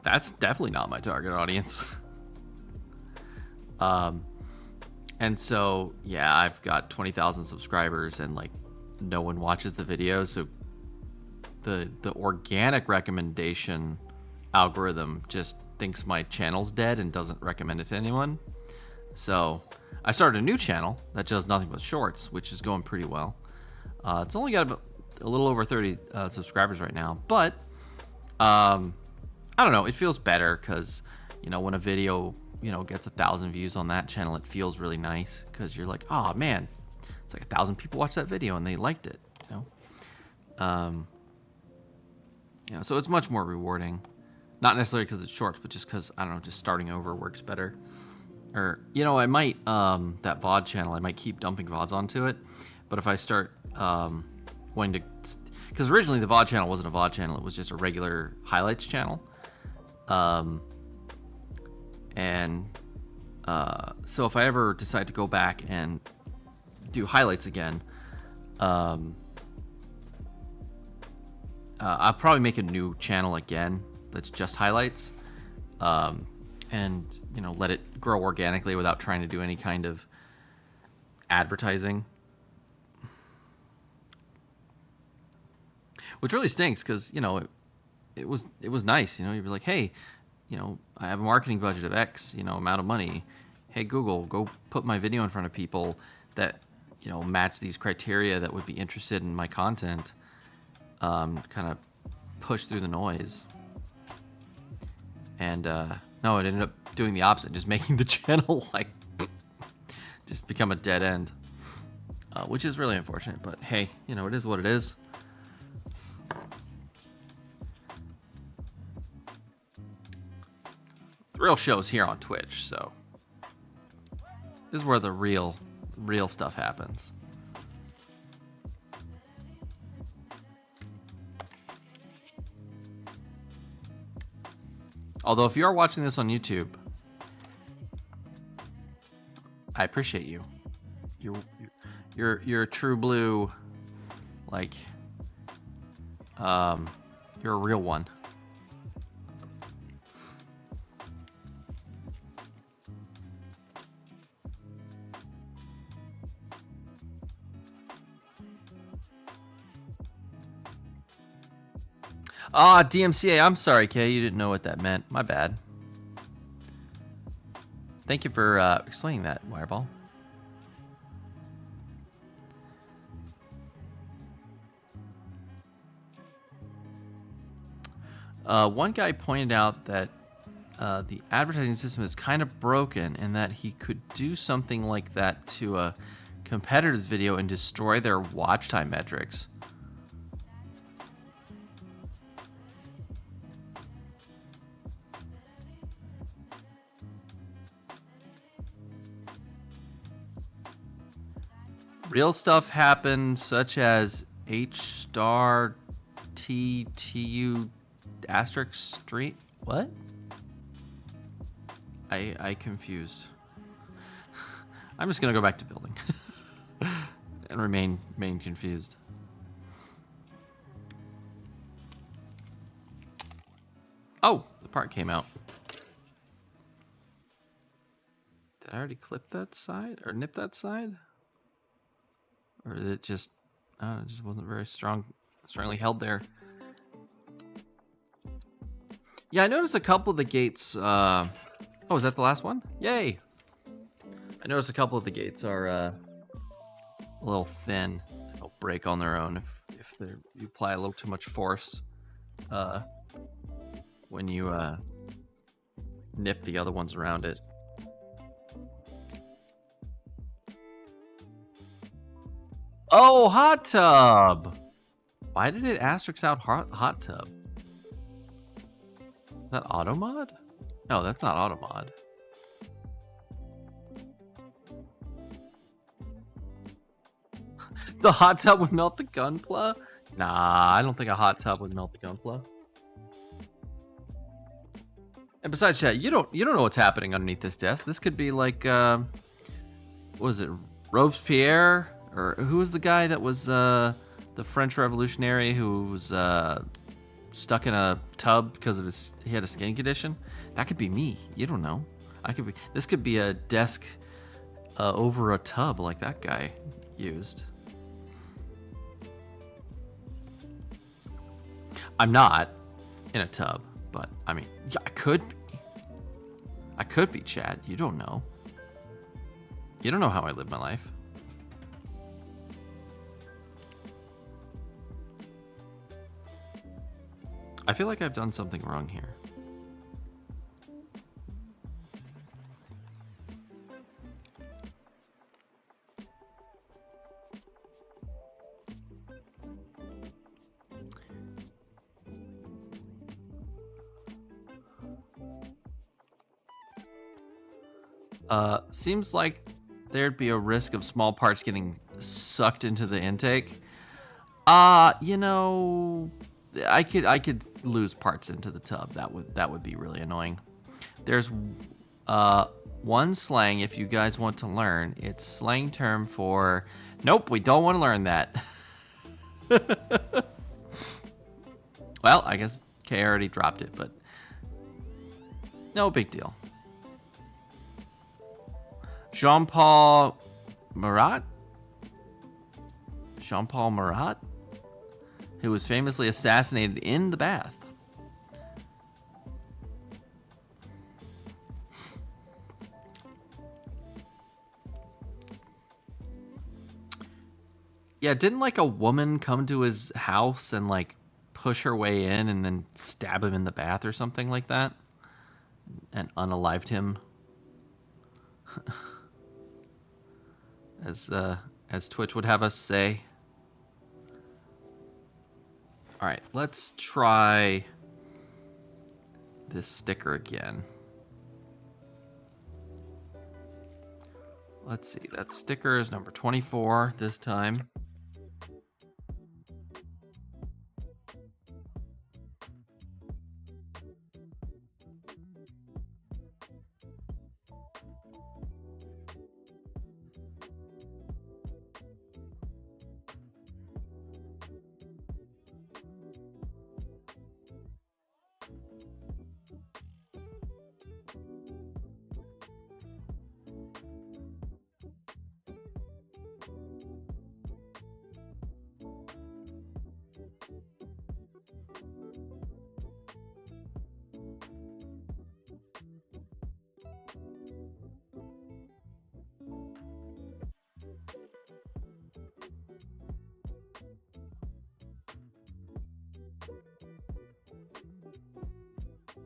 definitely not my target audience. And so, yeah, I've got 20,000 subscribers and like no one watches the videos. So the organic recommendation algorithm just thinks my channel's dead and doesn't recommend it to anyone. So I started a new channel that does nothing but shorts, which is going pretty well. It's only got a little over 30 subscribers right now, but I don't know. It feels better because, you know, when a video, you know, gets 1,000 views on that channel, it feels really nice because you're like, oh man, it's like 1,000 people watched that video and they liked it, you know. So it's much more rewarding. Not necessarily because it's shorts, but just because, I don't know, just starting over works better. Or, you know, I might, that VOD channel, I might keep dumping VODs onto it. But if I start wanting to, because originally the VOD channel wasn't a VOD channel, it was just a regular highlights channel. So if I ever decide to go back and do highlights again, I'll probably make a new channel again that's just highlights, and, you know, let it grow organically without trying to do any kind of advertising. Which really stinks because, you know, it was nice, you know, you'd be like, hey, you know, I have a marketing budget of X, you know, amount of money. Hey, Google, go put my video in front of people that, you know, match these criteria that would be interested in my content. Kind of push through the noise. And no, it ended up doing the opposite, just making the channel like just become a dead end, which is really unfortunate. But hey, you know, it is what it is. The real show's here on Twitch, so this is where the real stuff happens. Although if you are watching this on YouTube, I appreciate you. You're a true blue, like, you're a real one. Ah, DMCA, I'm sorry, Kay, you didn't know what that meant. My bad. Thank you for explaining that, Wireball. One guy pointed out that the advertising system is kind of broken and that he could do something like that to a competitor's video and destroy their watch time metrics. Real stuff happened, such as H*TTU asterisk street. What? I confused. I'm just gonna go back to building and remain confused. Oh, the part came out. Did I already clip that side or nip that side? Or did it just, it just wasn't very strongly held there. Yeah, I noticed a couple of the gates, oh, is that the last one? Yay! I noticed a couple of the gates are a little thin. They'll break on their own if you apply a little too much force when you nip the other ones around it. Oh, hot tub! Why did it asterisk out hot tub? Is that auto mod? No, that's not auto mod. The hot tub would melt the Gunpla? Nah, I don't think a hot tub would melt the Gunpla. And besides, chat, you don't know what's happening underneath this desk. This could be like, what was it, Robespierre? Or who was the guy that was the French revolutionary who was stuck in a tub because of he had a skin condition? That could be me. You don't know. This could be a desk over a tub like that guy used. I'm not in a tub, but I mean, yeah, I could be. I could be, Chad. You don't know. You don't know how I live my life. I feel like I've done something wrong here. Seems like there'd be a risk of small parts getting sucked into the intake. You know, I could lose parts into the tub. That would be really annoying. There's one slang if you guys want to learn. It's slang term for nope, we don't want to learn that. Well, I guess Kay already dropped it, but no big deal. Jean-Paul Marat? Jean-Paul Marat? Who was famously assassinated in the bath. Yeah, didn't like a woman come to his house and like push her way in and then stab him in the bath or something like that? And unalived him? As Twitch would have us say. All right, let's try this sticker again. Let's see, that sticker is number 24 this time.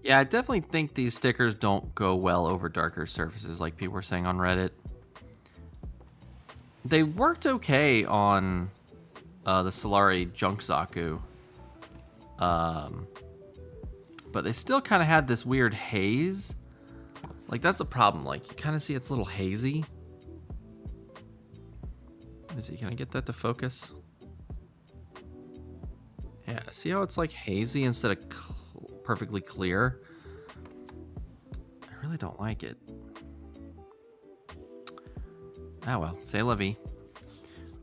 Yeah, I definitely think these stickers don't go well over darker surfaces like people were saying on Reddit. They worked okay on the Solari Junksaku. But they still kind of had this weird haze. Like, that's a problem. Like, you kind of see it's a little hazy. Let me see, can I get that to focus? Yeah, see how it's like hazy instead of perfectly clear? I really don't like it. Ah well, c'est la vie.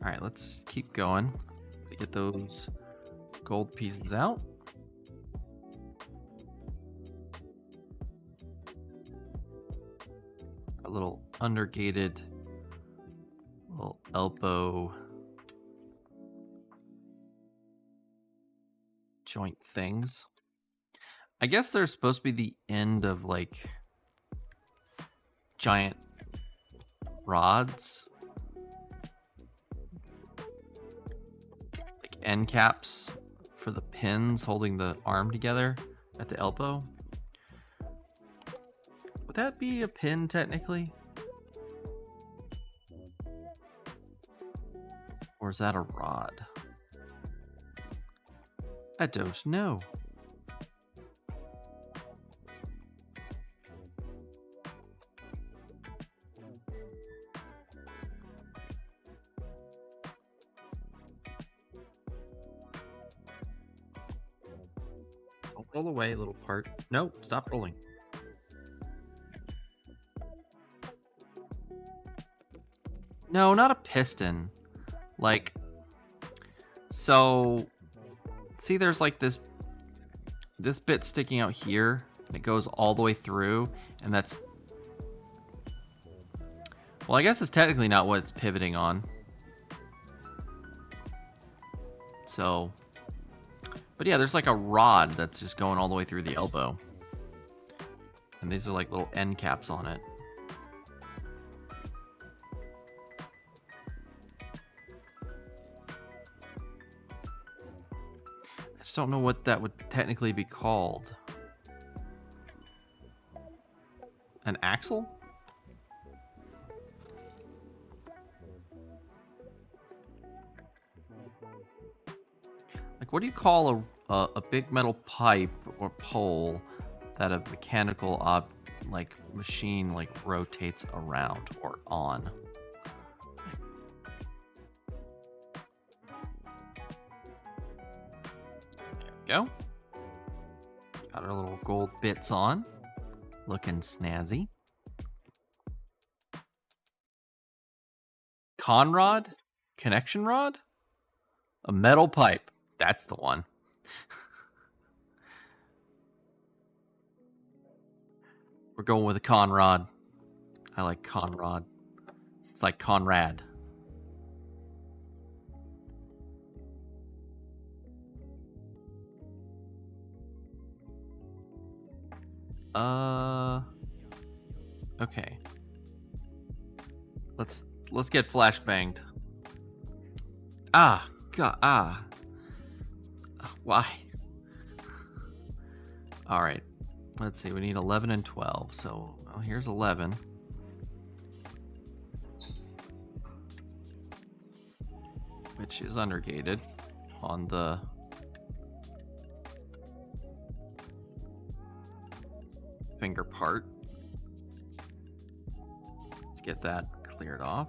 Alright, let's keep going. Get those gold pieces out. A little undergated little elbow joint things. I guess they're supposed to be the end of like giant rods, like end caps for the pins holding the arm together at the elbow. Would that be a pin technically? Or is that a rod? I don't know. Don't roll away, little part. No, stop rolling. No, not a piston. Like, so, see there's like this bit sticking out here, and it goes all the way through, and that's Well, I guess it's technically not what it's pivoting on. So, but yeah, there's like a rod that's just going all the way through the elbow. And these are like little end caps on it. I just don't know what that would technically be called. An axle? Like, what do you call a big metal pipe or pole that a mechanical machine like rotates around or on? There we go. Got our little gold bits on. Looking snazzy. Conrod? Connection rod? A metal pipe. That's the one. We're going with a Conrod. I like Conrod. It's like Conrad. Okay. Let's get flashbanged. Ah, God, ah. Why? All right. Let's see. We need 11 and 12. So here's 11. Which is undergated on the finger part. Let's get that cleared off.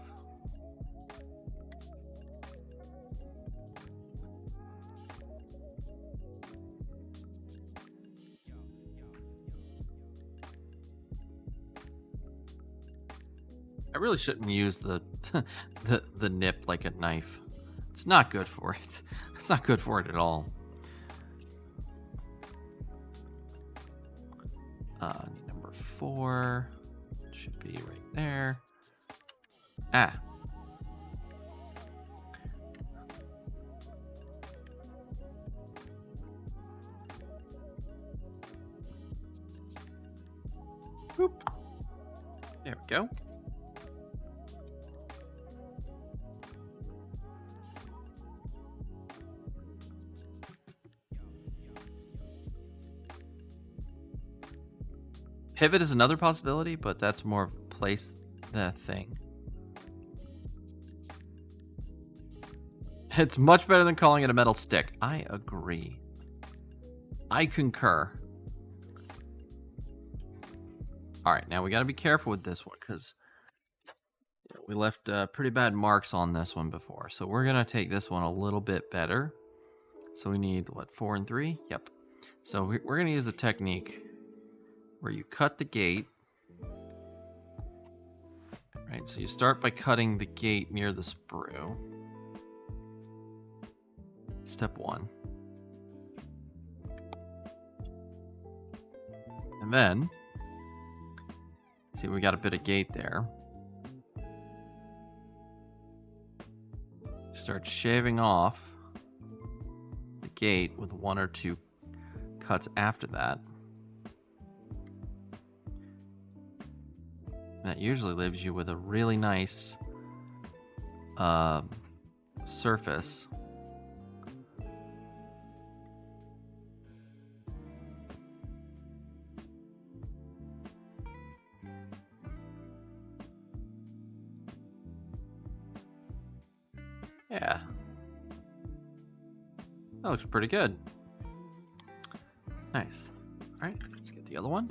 I really shouldn't use the the nip like a knife. It's not good for it. It's not good for it at all. Need number 4. It should be right there. Ah. Boop. There we go. Pivot is another possibility, but that's more of place the thing. It's much better than calling it a metal stick. I agree. I concur. All right, now we got to be careful with this one because we left pretty bad marks on this one before. So we're going to take this one a little bit better. So we need, what, 4 and 3? Yep. So we're going to use a technique where you cut the gate. Right, so you start by cutting the gate near the sprue. Step 1. And then, see, we got a bit of gate there. Start shaving off the gate with 1 or 2 cuts after that. That usually leaves you with a really nice surface. Yeah. That looks pretty good. Nice. All right, let's get the other one.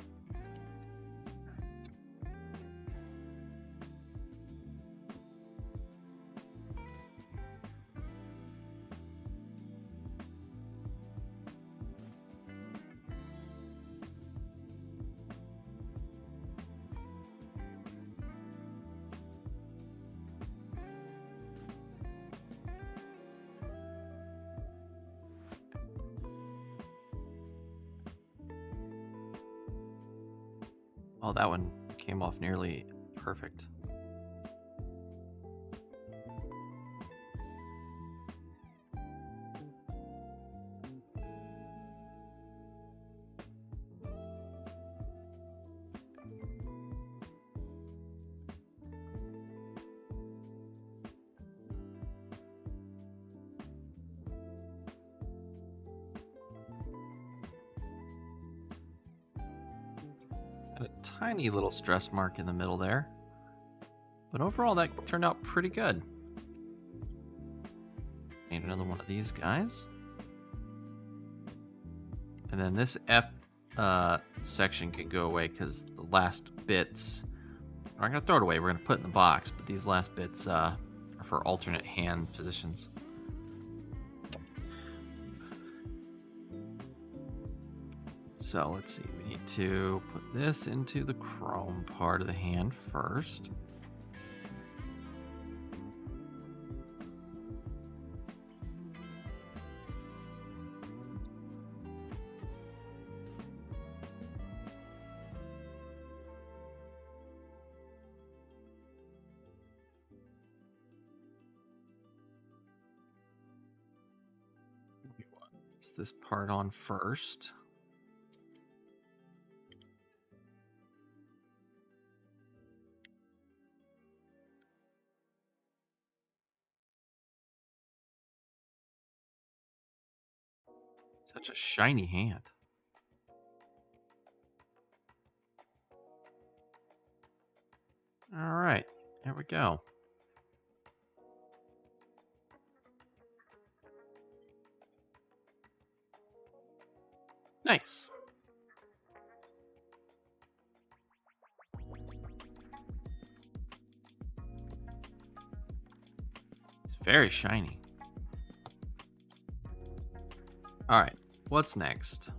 Oh, that one came off nearly perfect. tiny little stress mark in the middle there. But overall, that turned out pretty good. Need another one of these guys. And then this F section can go away because the last bits... We're not going to throw it away, we're going to put it in the box, but these last bits are for alternate hand positions. So let's see, we need to put this into the chrome part of the hand first. Place this part on first. Such a shiny hand. All right, there we go. Nice. It's very shiny. All right, what's next?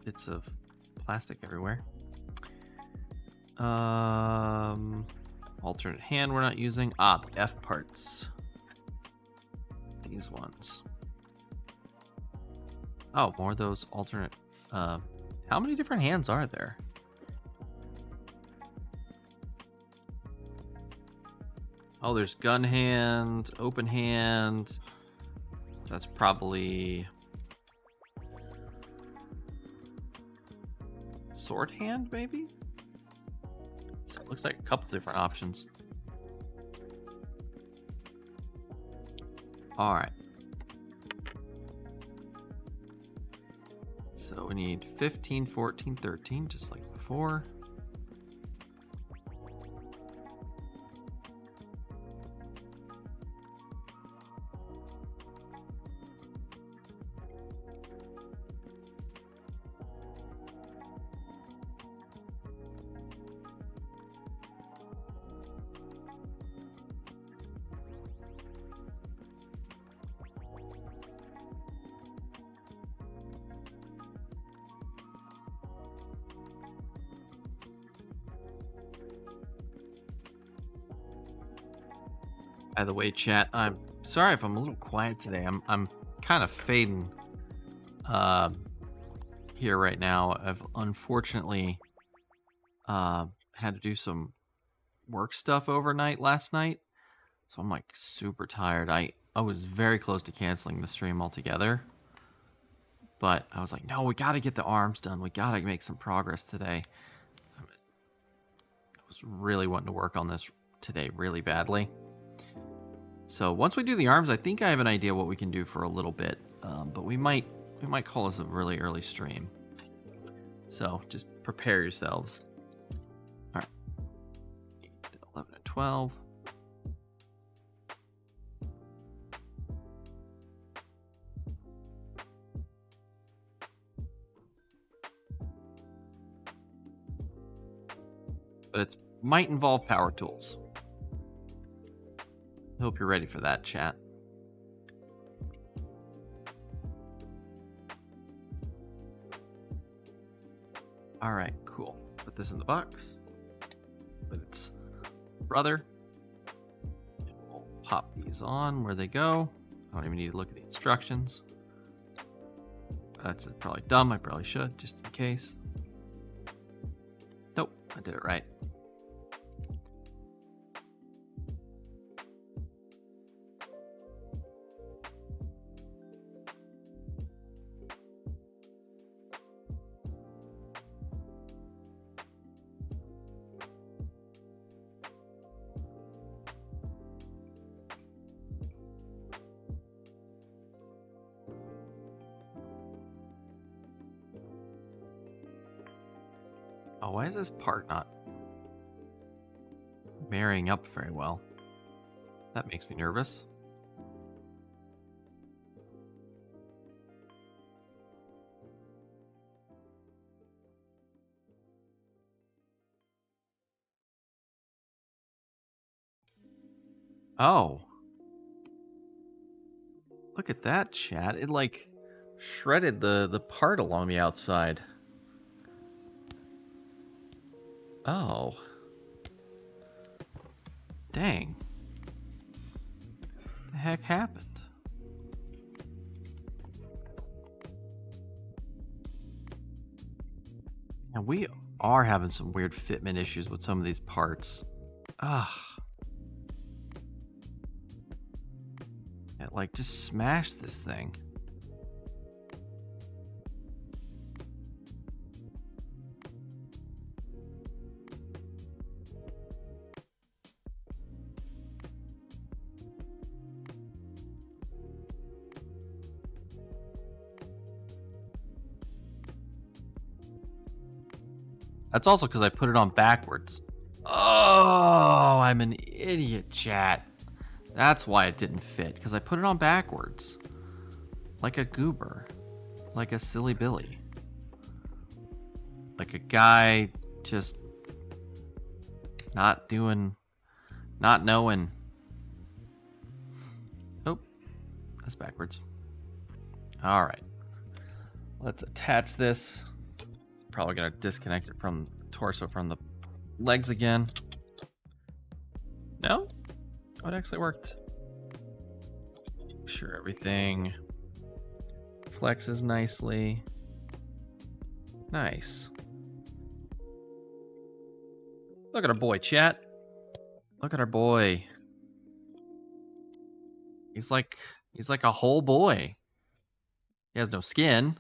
Bits of plastic everywhere. Alternate hand we're not using. Ah, the F parts. These ones. Oh, more of those alternate. How many different hands are there? Oh, there's gun hand, open hand. That's probably sword hand, maybe? So it looks like a couple different options. All right. So we need 15, 14, 13, just like before. By the way, chat, I'm sorry if I'm a little quiet today. I'm kind of fading here right now. I've unfortunately had to do some work stuff overnight last night, so I'm like super tired. I was very close to canceling the stream altogether, but I was like, no, we got to get the arms done. We got to make some progress today. I was really wanting to work on this today really badly. So once we do the arms, I think I have an idea what we can do for a little bit, but we might call this a really early stream. So just prepare yourselves. All right, 11 and 12. But it might involve power tools. I hope you're ready for that, chat. All right, cool. Put this in the box with its brother. And we'll pop these on where they go. I don't even need to look at the instructions. That's probably dumb. I probably should, just in case. Nope, I did it right. Oh, why is this part not marrying up very well? That makes me nervous. Oh. Look at that, chat. It, like, shredded the part along the outside. Oh. Dang. What the heck happened? Yeah, we are having some weird fitment issues with some of these parts. Ugh. It, like, just smashed this thing. That's also because I put it on backwards. Oh, I'm an idiot, chat. That's why it didn't fit, because I put it on backwards. Like a goober. Like a silly Billy. Like a guy just not knowing. Oh, that's backwards. All right. Let's attach this. Probably gonna disconnect it from the torso from the legs again. No? Oh, it actually worked. Make sure everything flexes nicely. Nice. Look at our boy, chat. Look at our boy. He's like a whole boy. He has no skin.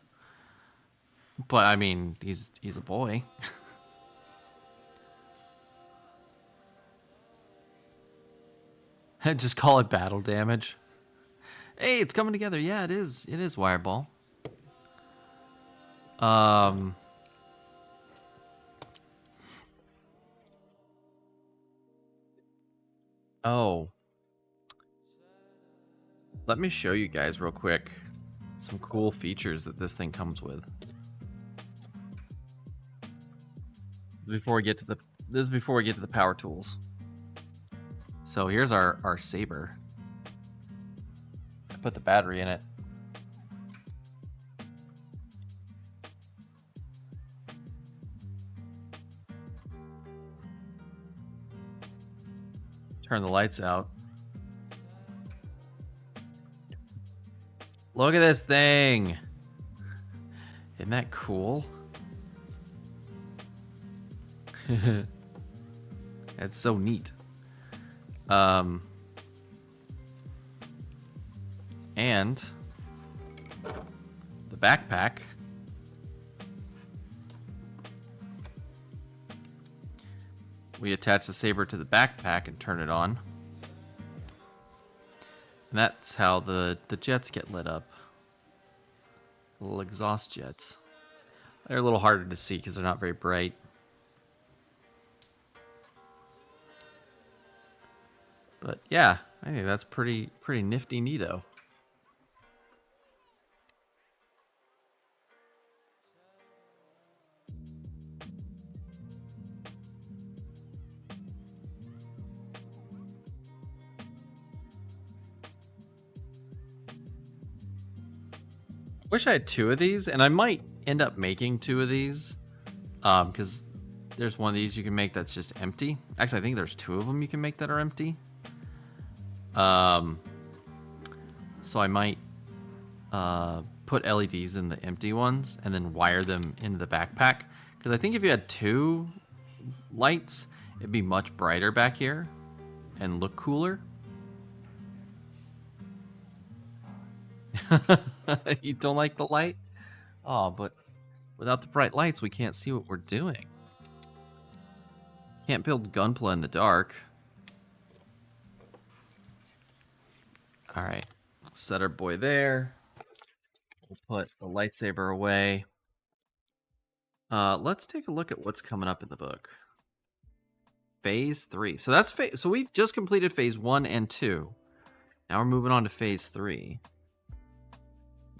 But I mean, he's a boy. Just call it battle damage. Hey, it's coming together. Yeah, it is. It is Wireball. Oh. Let me show you guys real quick some cool features that this thing comes with. Before we get to the power tools. So here's our saber. I put the battery in it. Turn the lights out. Look at this thing. Isn't that cool? It's so neat. And the backpack. We attach the saber to the backpack and turn it on. And that's how the jets get lit up. Little exhaust jets. They're a little harder to see because they're not very bright. But yeah, I think that's pretty nifty neato. Wish I had two of these, and I might end up making two of these. Because there's one of these you can make that's just empty. Actually, I think there's two of them you can make that are empty. So I might put LEDs in the empty ones and then wire them into the backpack. Because I think if you had two lights, it'd be much brighter back here and look cooler. You don't like the light? Oh, but without the bright lights, we can't see what we're doing. Can't build Gunpla in the dark. Alright, set our boy there. We'll put the lightsaber away. Let's take a look at what's coming up in the book. Phase 3. So that's so we've just completed phase 1 and 2. Now we're moving on to phase 3.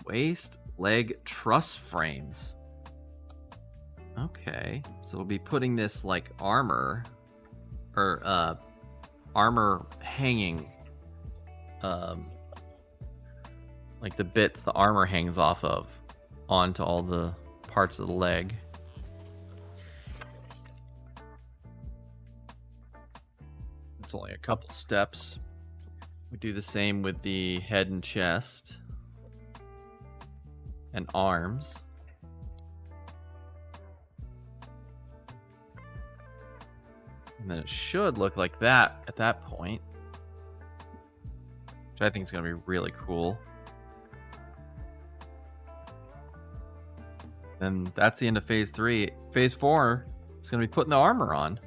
Waist leg truss frames. Okay. So we'll be putting this like armor or armor hanging like the bits the armor hangs off of onto all the parts of the leg. It's only a couple steps. We do the same with the head and chest and arms. And then it should look like that at that point, which I think is going to be really cool. And that's the end of phase 3. Phase 4 is going to be putting the armor on.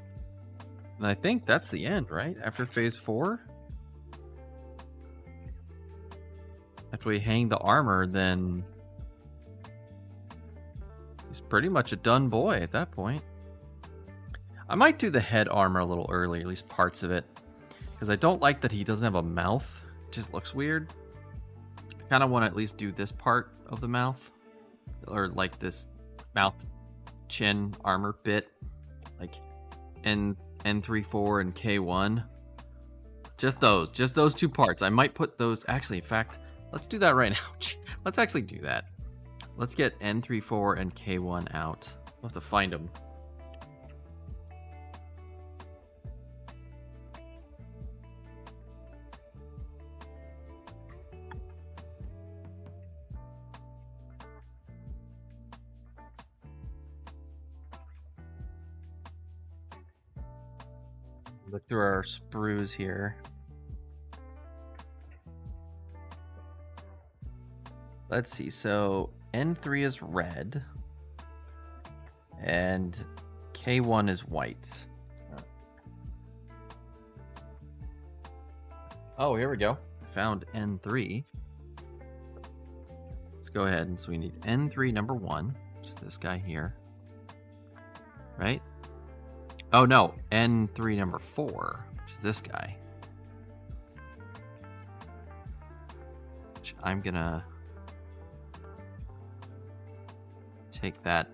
And I think that's the end, right? After phase 4? After we hang the armor, then he's pretty much a done boy at that point. I might do the head armor a little early, at least parts of it. Because I don't like that he doesn't have a mouth. It just looks weird. I kind of want to at least do this part of the mouth. Or like this mouth chin armor bit. Like N34 and K1. Just those two parts. I might put those, actually, in fact, let's do that right now. Let's actually do that. Let's get N34 and K1 out. We'll have to find them. Look through our sprues here. Let's see. So N3 is red. And K1 is white. Oh, here we go. Found N3. Let's go ahead. And so we need N3 number 1, which is this guy here. Right? Oh no, N3 number 4, which is this guy. Which I'm gonna take that,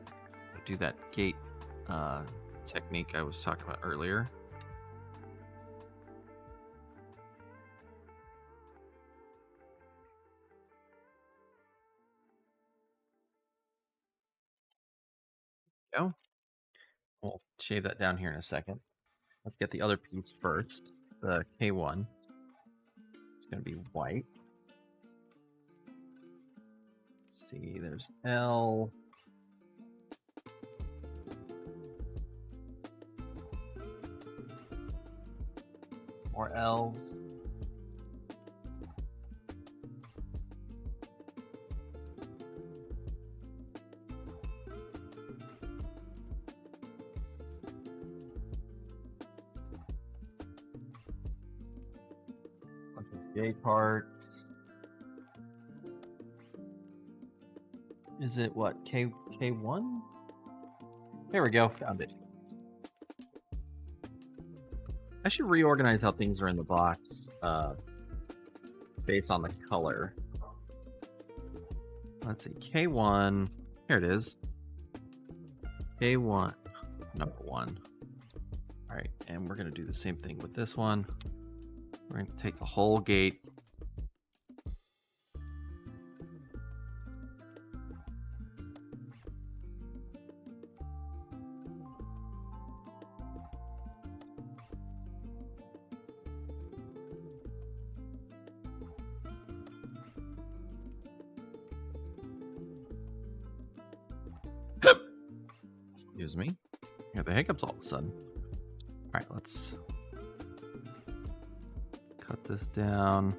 do that gate technique I was talking about earlier. Go. We'll shave that down here in a second. Let's get the other piece first. The K1. It's going to be white. Let's see, there's L. More L's. J parts. Is it what? K1? There we go, found it. I should reorganize how things are in the box based on the color. Let's see, K1. Here it is. K1, number 1. All right, and we're gonna do the same thing with this one. We're going to take the whole gate. Excuse me. I got the hiccups all of a sudden. All right, let's cut this down.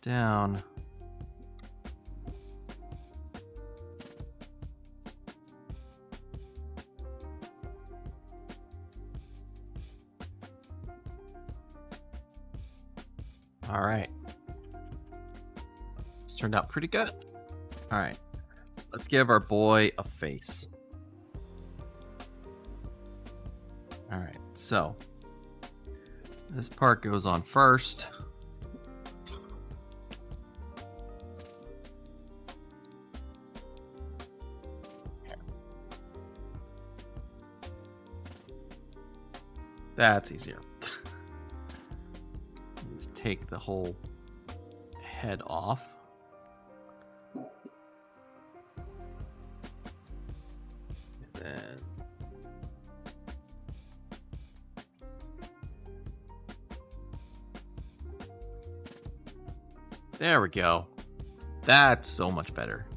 down. All right. This turned out pretty good. All right. Let's give our boy a face. All right. So this part goes on first. That's easier. Just take the whole head off. And then there we go. That's so much better.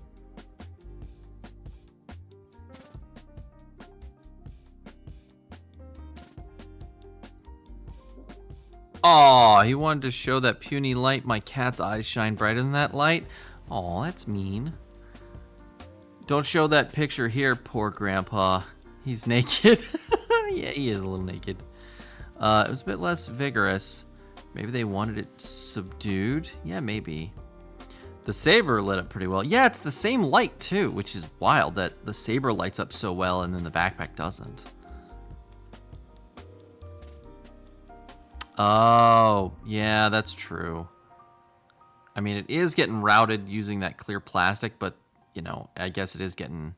Aw, he wanted to show that puny light. My cat's eyes shine brighter than that light. Aw, that's mean. Don't show that picture here, poor grandpa. He's naked. Yeah, he is a little naked. It was a bit less vigorous. Maybe they wanted it subdued? Yeah, maybe. The saber lit up pretty well. Yeah, it's the same light too, which is wild that the saber lights up so well and then the backpack doesn't. Oh, yeah, that's true. I mean, it is getting routed using that clear plastic, but, you know, I guess it is getting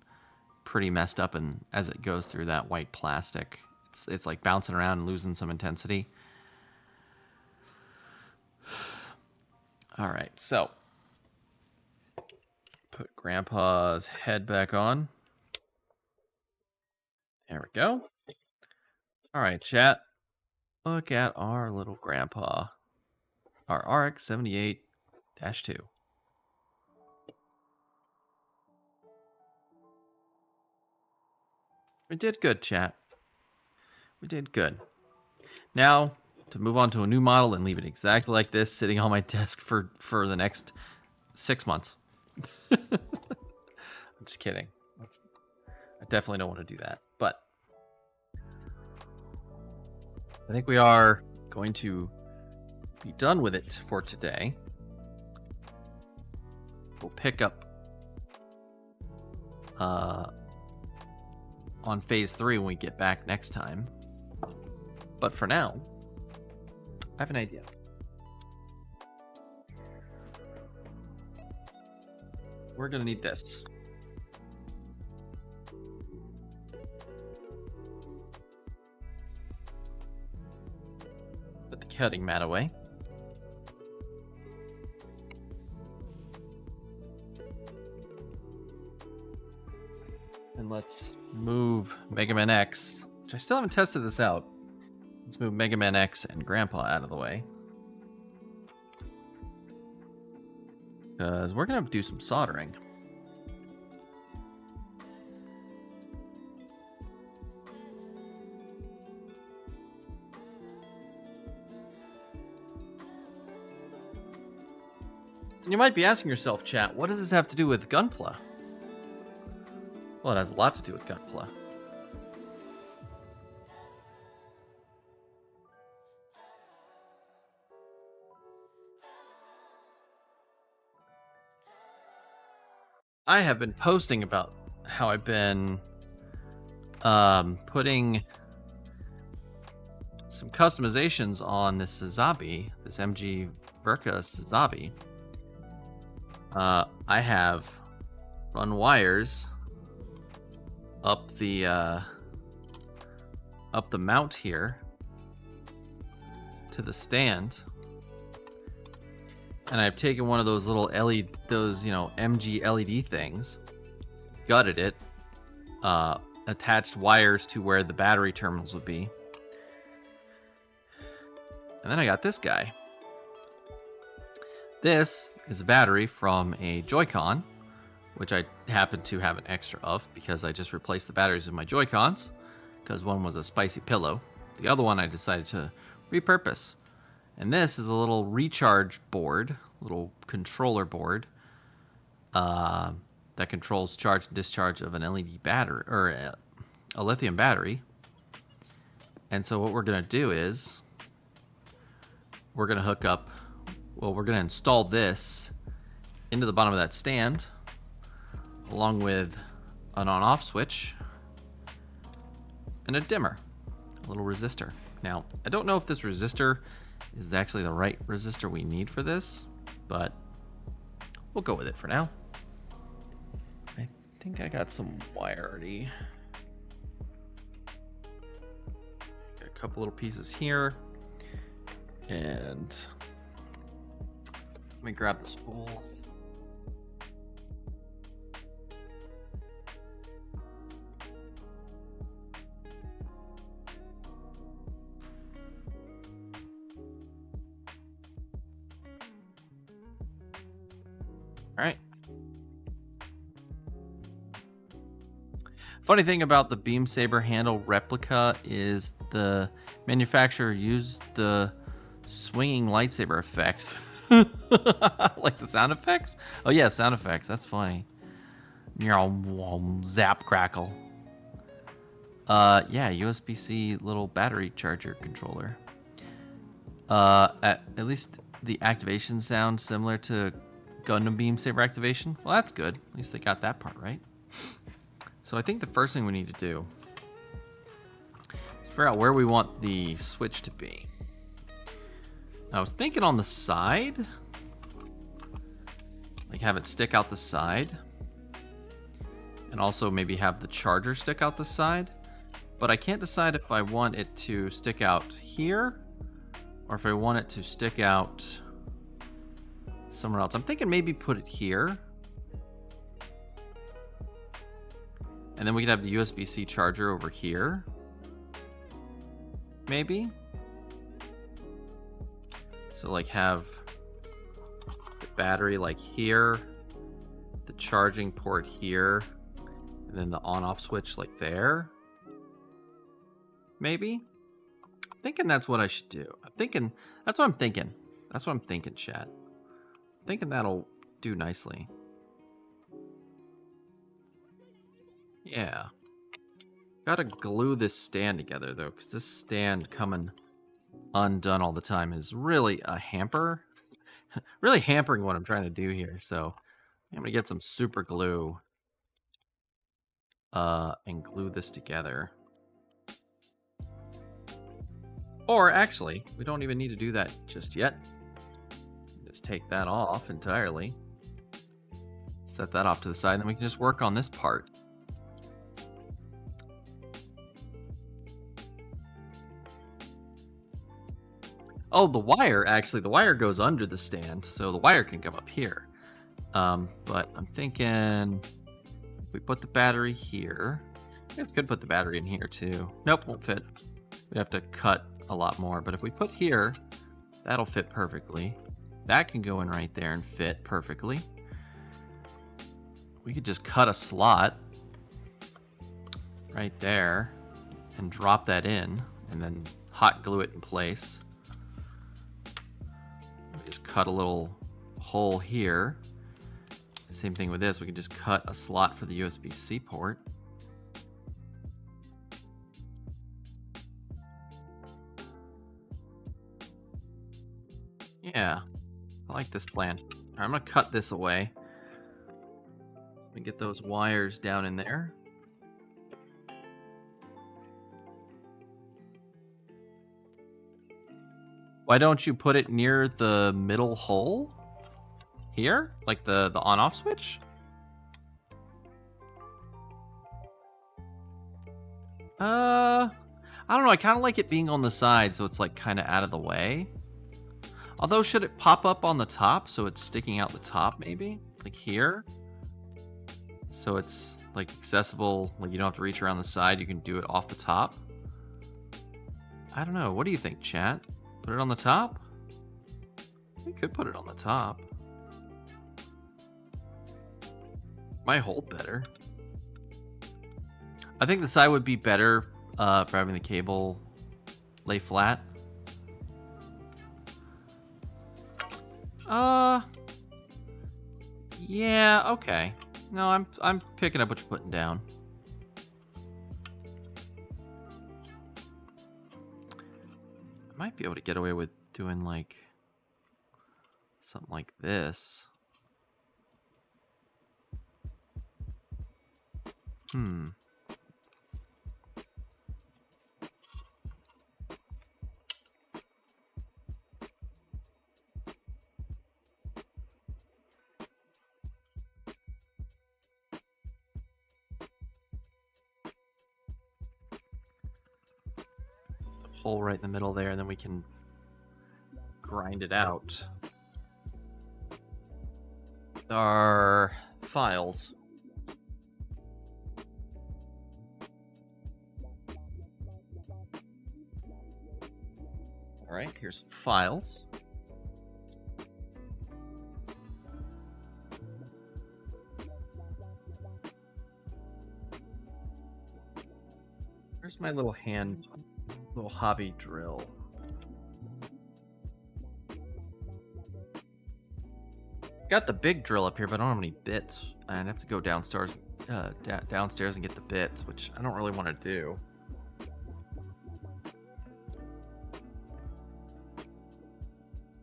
pretty messed up and as it goes through that white plastic. It's like bouncing around and losing some intensity. All right, so put Grandpa's head back on. There we go. All right, chat. Look at our little grandpa. Our RX-78-2. We did good, chat. We did good. Now, to move on to a new model and leave it exactly like this, sitting on my desk for the next 6 months. I'm just kidding. I definitely don't want to do that. But I think we are going to be done with it for today. We'll pick up on phase 3 when we get back next time. But for now, I have an idea. We're going to need this. Put the cutting mat away. And let's move Mega Man X, which I still haven't tested this out. Let's move Mega Man X and Grandpa out of the way. Because we're going to do some soldering. And you might be asking yourself, chat, what does this have to do with Gunpla? Well, it has a lot to do with Gunpla. I have been posting about how I've been putting some customizations on this Sazabi, this MG Verka Sazabi. I have run wires up the mount here to the stand, and I've taken one of those little LED, MG LED things, gutted it, attached wires to where the battery terminals would be, and then I got this guy. This is a battery from a Joy-Con, which I happen to have an extra of because I just replaced the batteries of my Joy-Cons because one was a spicy pillow. The other one I decided to repurpose. And this is a little recharge board, little controller board that controls charge and discharge of an LED battery or a lithium battery. And so what we're going to do is we're going to hook up, well, we're going to install this into the bottom of that stand along with an on-off switch and a dimmer, a little resistor. Now, I don't know if this resistor is actually the right resistor we need for this, but we'll go with it for now. I think I got some wire already. Got a couple little pieces here. And let me grab the spools. All right. Funny thing about the Beam Saber handle replica is the manufacturer used the swinging lightsaber effects. Like the sound effects? Oh yeah, sound effects. That's funny. Zap crackle. Yeah, USB-C little battery charger controller. At least the activation sounds similar to Gundam Beam Saber activation. Well, that's good. At least they got that part right. So I think the first thing we need to do is figure out where we want the switch to be. I was thinking on the side, like have it stick out the side, and also maybe have the charger stick out the side, but I can't decide if I want it to stick out here or if I want it to stick out somewhere else. I'm thinking maybe put it here, and then we could have the USB-C charger over here, maybe. So like have the battery like here, the charging port here, and then the on-off switch like there. Maybe? I'm thinking that's what I should do. That's what I'm thinking. That's what I'm thinking, chat. I'm thinking that'll do nicely. Yeah. Gotta glue this stand together though, because this stand coming undone all the time is really a hamper. Really hampering what I'm trying to do here. So I'm gonna get some super glue and glue this together. Or actually, we don't even need to do that just yet. Just take that off entirely. Set that off to the side, and then we can just work on this part. Oh, the wire goes under the stand, so the wire can come up here. But I'm thinking if we put the battery here, I guess could put the battery in here too. Nope, won't fit. We have to cut a lot more, but if we put here, that'll fit perfectly. That can go in right there and fit perfectly. We could just cut a slot right there and drop that in and then hot glue it in place. Just cut a little hole here. Same thing with this. We can just cut a slot for the USB-C port. Yeah, I like this plan. All right, I'm gonna cut this away. Let me get those wires down in there. Why don't you put it near the middle hole? Here? Like the on-off switch? I don't know. I kind of like it being on the side, so it's like kind of out of the way. Although, should it pop up on the top so it's sticking out the top maybe? Like here? So it's like accessible, like you don't have to reach around the side, you can do it off the top. I don't know. What do you think, chat? Put it on the top? We could put it on the top. Might hold better. I think the side would be better for having the cable lay flat. Yeah, okay. No, I'm picking up what you're putting down. I might be able to get away with doing like something like this. Hole right in the middle there, and then we can grind it out. Our files. All right, here's some files. Where's my little hobby drill? Got the big drill up here, but I don't have any bits. I'd have to go downstairs and get the bits, which I don't really want to do.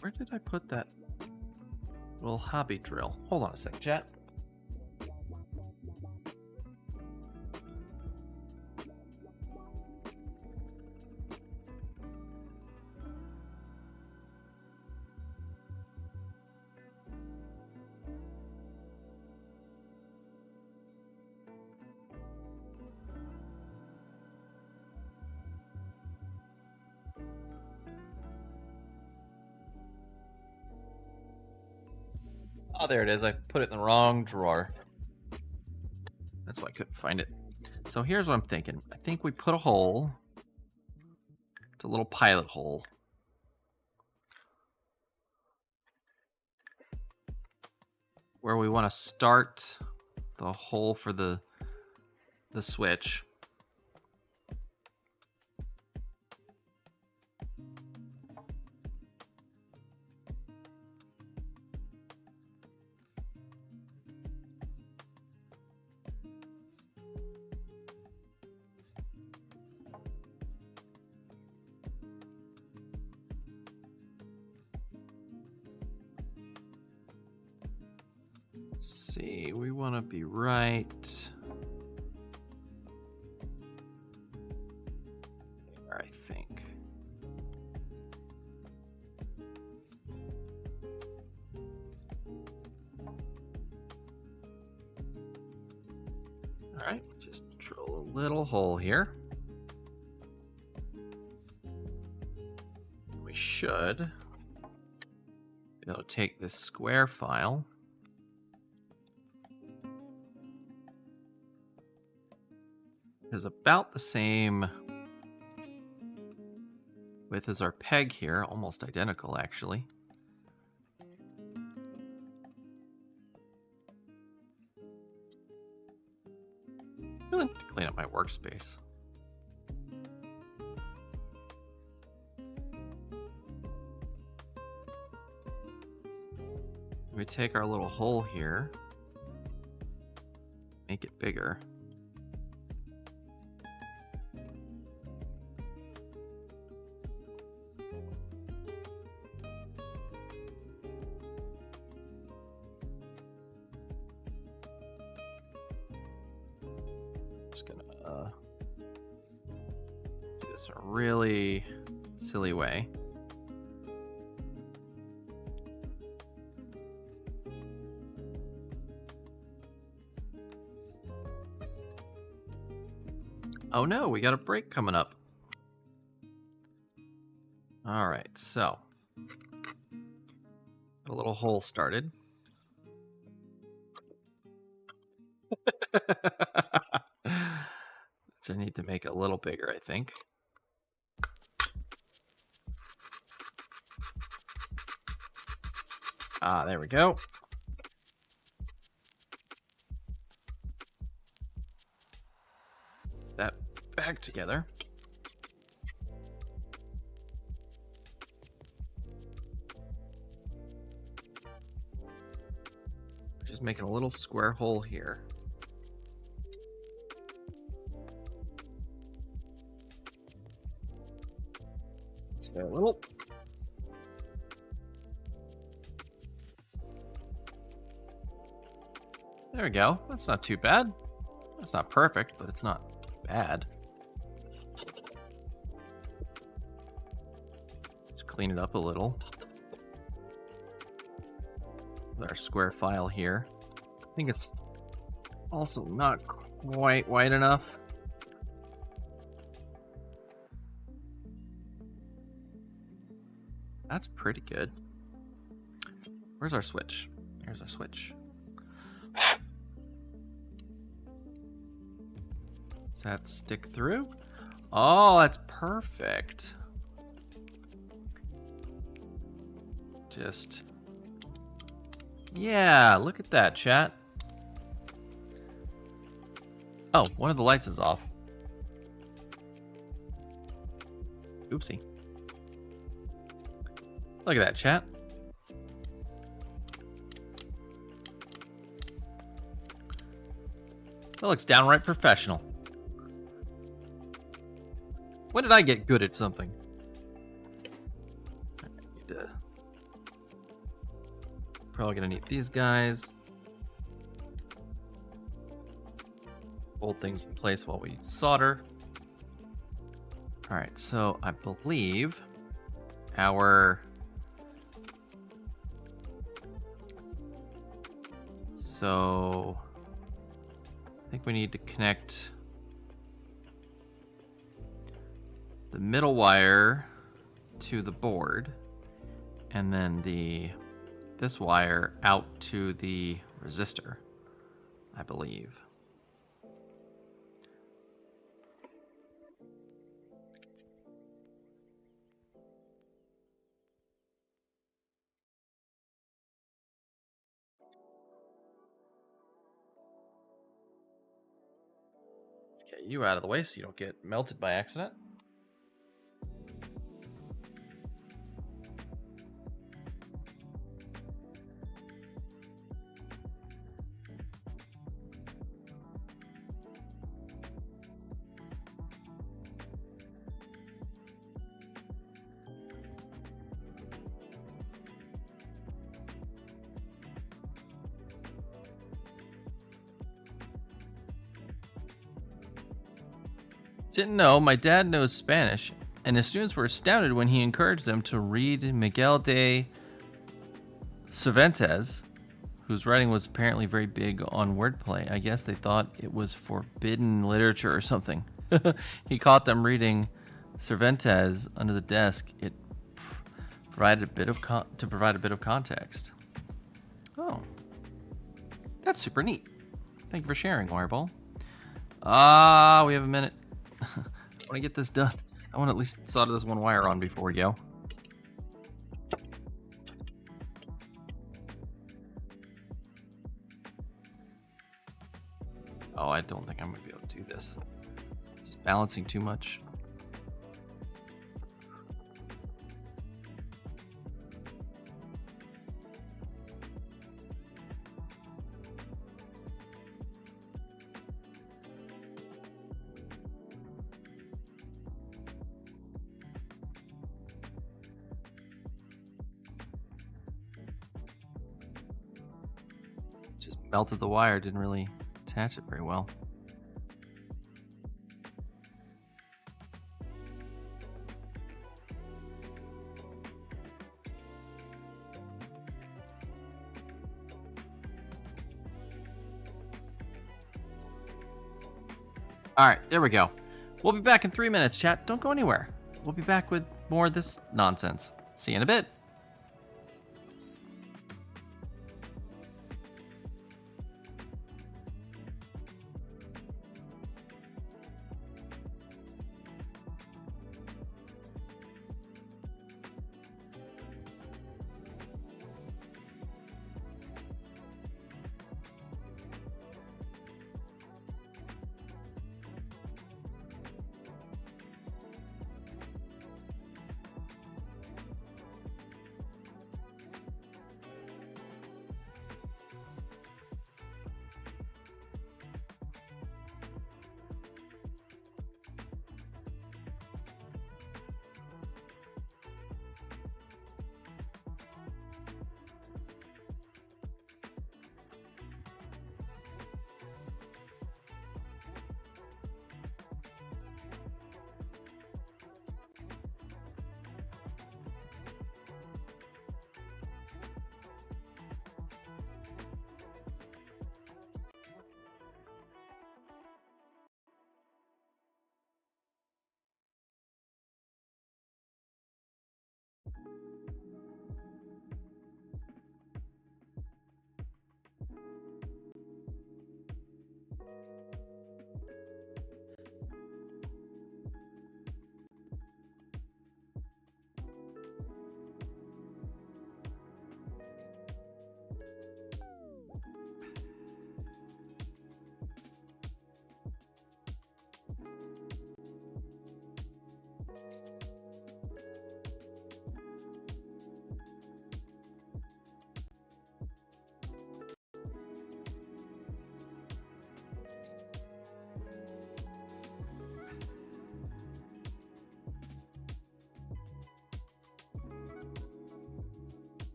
Where did I put that little hobby drill? Hold on a sec, chat. Oh, there it is. I put it in the wrong drawer. That's why I couldn't find it. So here's what I'm thinking. I think we put a hole. It's a little pilot hole. Where we want to start the hole for the switch. Let's see, we want to be right there, I think. All right, just drill a little hole here. We should be able to take this square file. Is about the same width as our peg here, almost identical actually. Really need to clean up my workspace. We take our little hole here, make it bigger. Just gonna do this in a really silly way. Oh no, we got a break coming up. All right, so a little hole started. Which I need to make a little bigger, I think. Ah, there we go. That back together. Just making a little square hole here. Let's go a little. There we go. That's not too bad. That's not perfect, but it's not bad. Let's clean it up a little. With our square file here. I think it's also not quite white enough. That's pretty good. Where's our switch? Here's our switch. Does that stick through? Oh, that's perfect. Just... yeah, look at that, chat. Oh, one of the lights is off. Oopsie. Look at that, chat. That looks downright professional. When did I get good at something? Probably gonna need these guys. Hold things in place while we solder. Alright, so I believe our... so... I think we need to connect the middle wire to the board, and then this wire out to the resistor, I believe. Let's get you out of the way so you don't get melted by accident. Didn't know, my dad knows Spanish, and his students were astounded when he encouraged them to read Miguel de Cervantes, whose writing was apparently very big on wordplay. I guess they thought it was forbidden literature or something. He caught them reading Cervantes under the desk. It provided a bit of context. Oh, that's super neat. Thank you for sharing, Wireball. We have a minute. I want to get this done. I want to at least solder this one wire on before we go. Oh, I don't think I'm going to be able to do this. Just balancing too much. Just melted the wire, didn't really attach it very well. All right, there we go. We'll be back in 3 minutes, chat. Don't go anywhere. We'll be back with more of this nonsense. See you in a bit.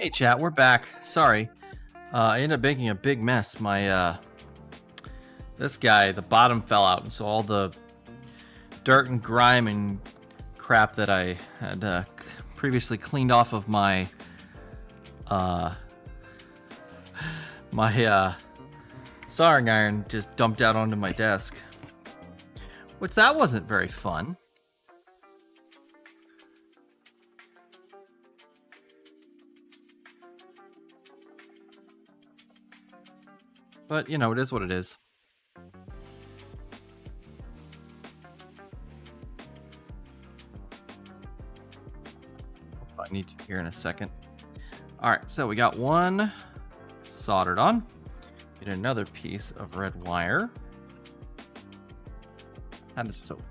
Hey chat, we're back. Sorry. I ended up making a big mess. My this guy, the bottom fell out, and so all the dirt and grime and crap that I had previously cleaned off of my soldering iron just dumped out onto my desk. Which that wasn't very fun. But, you know, it is what it is. I need you here in a second. Alright, so we got one soldered on. Get another piece of red wire. And a soap.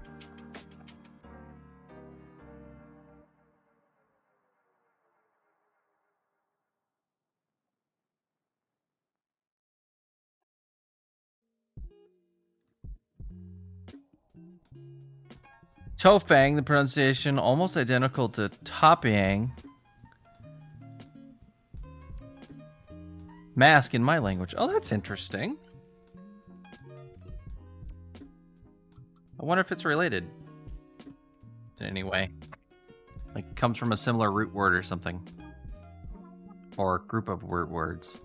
Tofang, the pronunciation almost identical to Topiang. Mask in my language. Oh, that's interesting. I wonder if it's related in any way. Like, comes from a similar root word or something. Or group of words.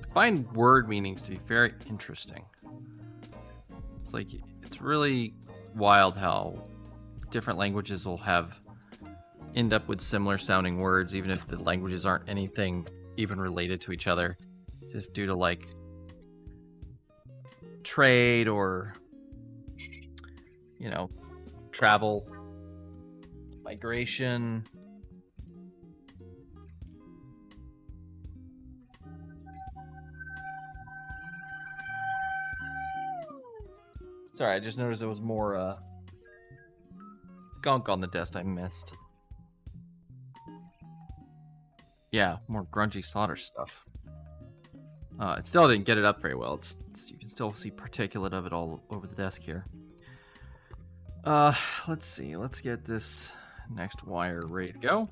I find word meanings to be very interesting. It's like, it's really wild how different languages will end up with similar sounding words, even if the languages aren't anything even related to each other, just due to like trade or, you know, travel, migration. Sorry, I just noticed there was more gunk on the desk I missed. Yeah, more grungy solder stuff. It still didn't get it up very well. You can still see particulate of it all over the desk here. Let's see. Let's get this next wire ready to go.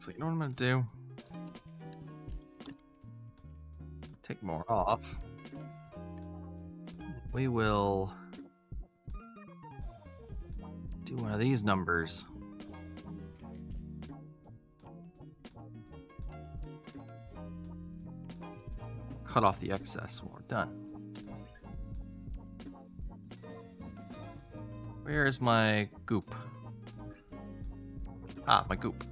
So you know what I'm gonna do? Take more off. We will do one of these numbers. Cut off the excess when we're done. Where is my goop? Ah, my goop.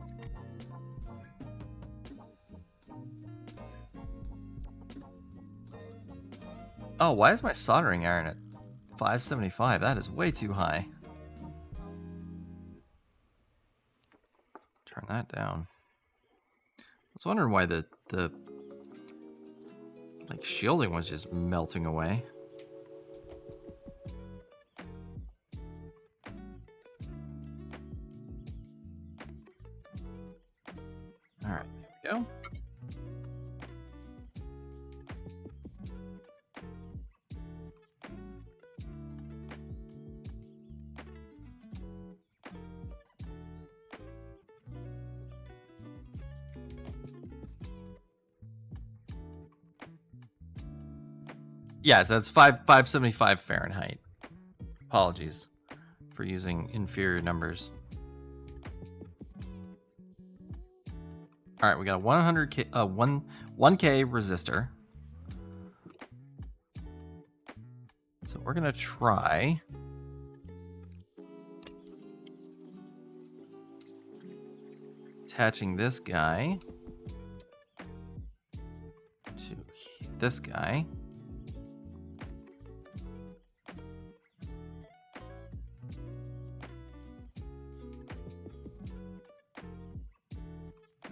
Oh, why is my soldering iron at 575? That is way too high. Turn that down. I was wondering why the like shielding was just melting away. All right, there we go. Yes, that's 575 Fahrenheit. Apologies for using inferior numbers. All right, we got a 100K, 1K resistor. So we're gonna try attaching this guy to this guy.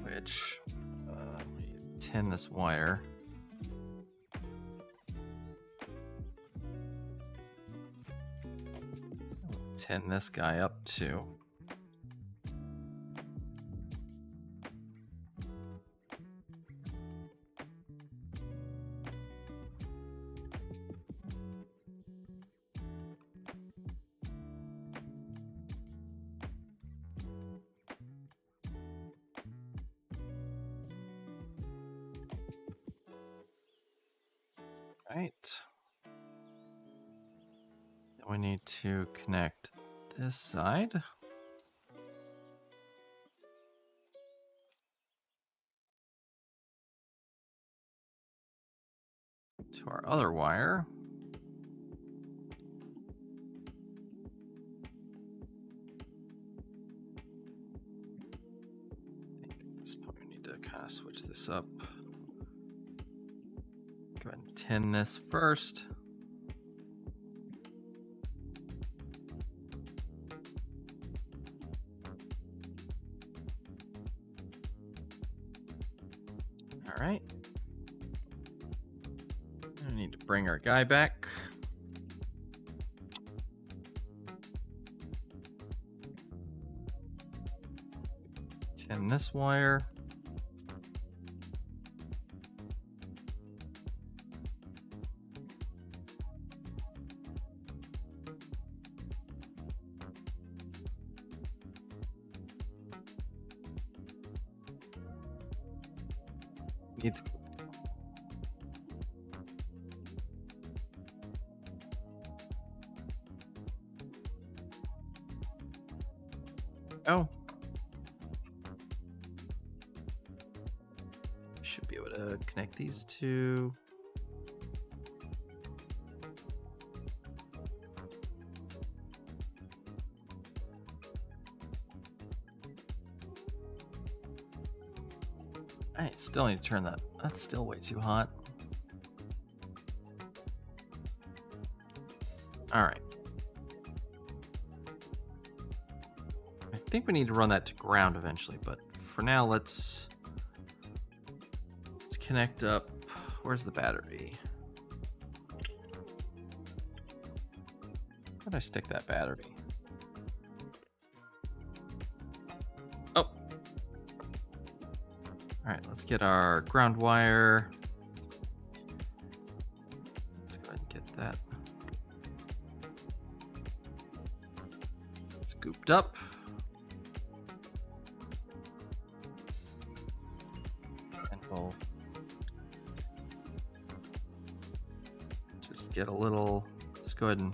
Which, let me tin this wire. tin this guy up too. Right. Then we need to connect this side to our other wire. I think at this point we need to kind of switch this up. Go ahead and tin this first. All right. I need to bring our guy back. Tin this wire. Needs. Oh. Should be able to connect these two. I still need to turn that. That's still way too hot. All right. I think we need to run that to ground eventually, but for now, let's connect up. Where's the battery? Where did I stick that battery? Oh. All right, let's get our ground wire. Let's go ahead and get that scooped up. And we'll just get a little, let's go ahead and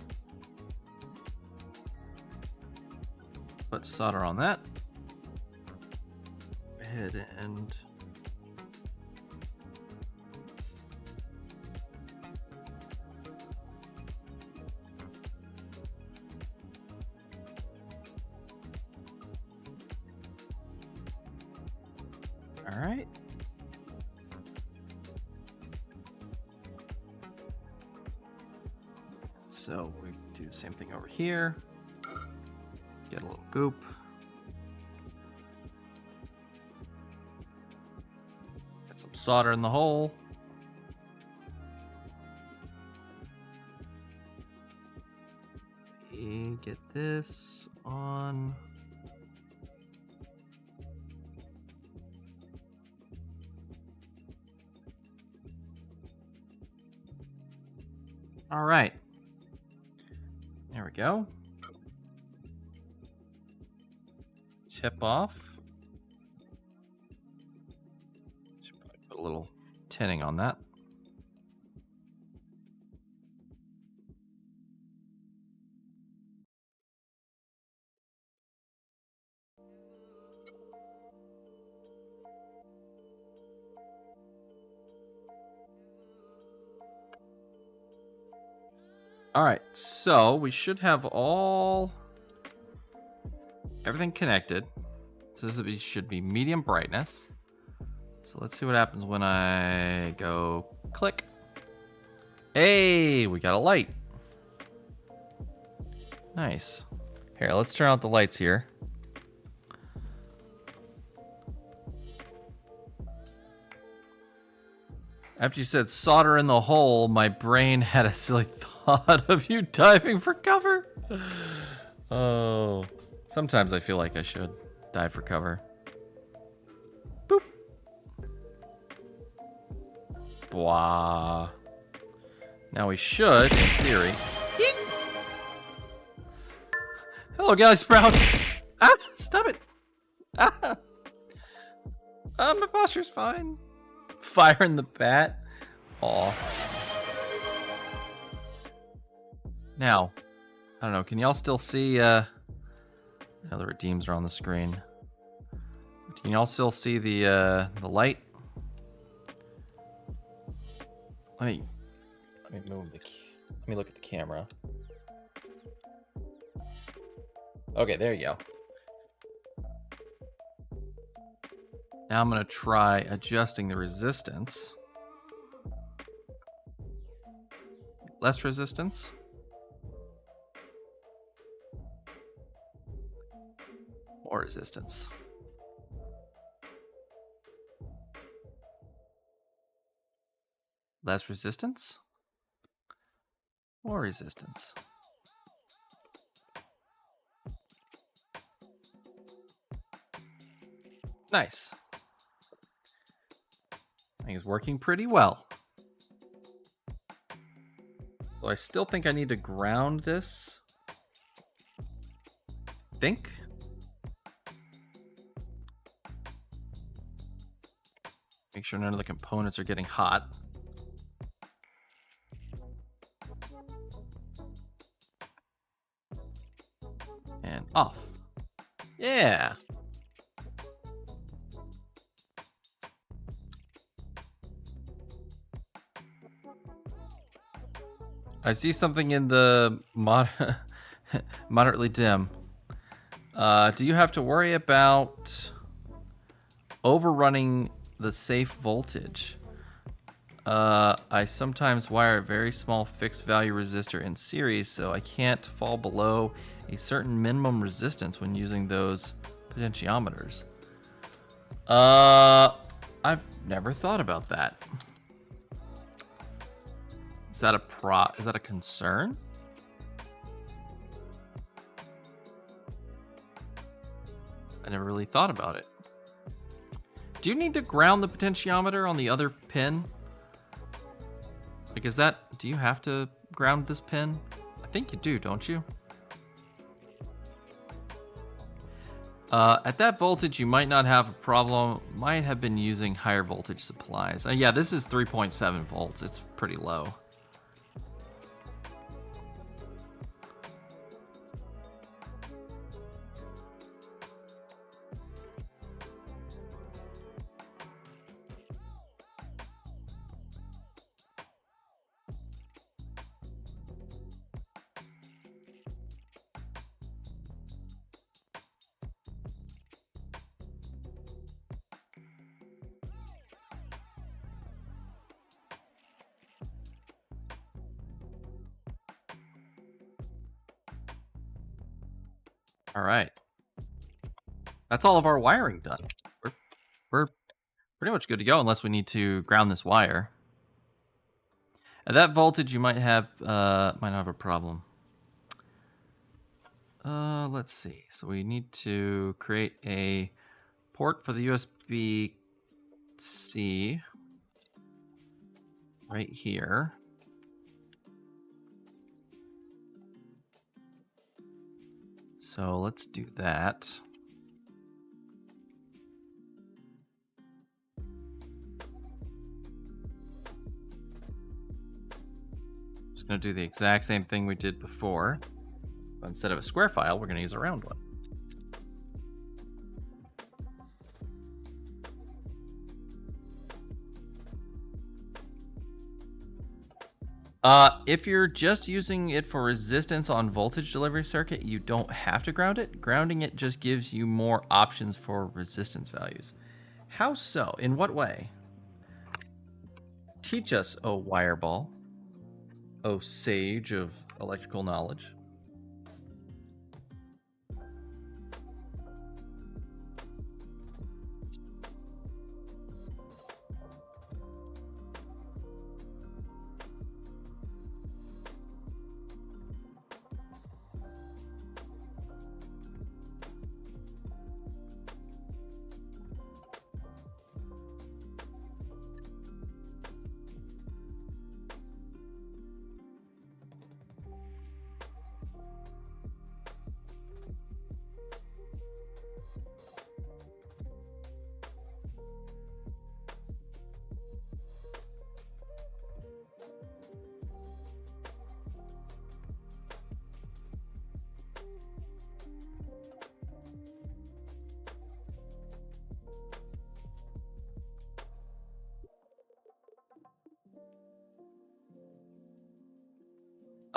put solder on that. Go ahead and all right. So we do the same thing over here. Get a little goop. Get some solder in the hole. And get this on. All right. There we go. Tip off. Should probably put a little tinning on that. All right, so we should have everything connected. So this should be medium brightness. So let's see what happens when I go click. Hey, we got a light. Nice. Here, let's turn out the lights here. After you said solder in the hole, my brain had a silly thought of you diving for cover. Oh. Sometimes I feel like I should dive for cover. Boop. Blah. Now we should, in theory. Eek. Hello, Galley Sprout. Ah, stop it. Ah. My posture's fine. Firing the bat. Aw. Now, I don't know. Can y'all still see? Now the redeems are on the screen. Can y'all still see the light? Let me move the. Let me look at the camera. Okay, there you go. Now I'm gonna try adjusting the resistance. Less resistance. More resistance. Less resistance. More resistance. Nice. I think it's working pretty well. So I still think I need to ground this. Think. Make sure none of the components are getting hot. And off. Yeah. I see something in the moderately dim. Do you have to worry about overrunning the safe voltage? I sometimes wire a very small fixed value resistor in series, so I can't fall below a certain minimum resistance when using those potentiometers. I've never thought about that. Is that a concern? I never really thought about it. Do you need to ground the potentiometer on the other pin? Like, do you have to ground this pin? I think you do, don't you? At that voltage, you might not have a problem. Might have been using higher voltage supplies. Yeah, this is 3.7 volts. It's pretty low. All right. That's all of our wiring done. We're pretty much good to go unless we need to ground this wire. At that voltage, you might not have a problem. Let's see. So we need to create a port for the USB-C right here. So let's do that. Just going to do the exact same thing we did before. But instead of a square file, we're going to use a round one. If you're just using it for resistance on voltage delivery circuit, you don't have to ground it. Grounding it just gives you more options for resistance values. How so? In what way? Teach us, O wireball. O sage of electrical knowledge.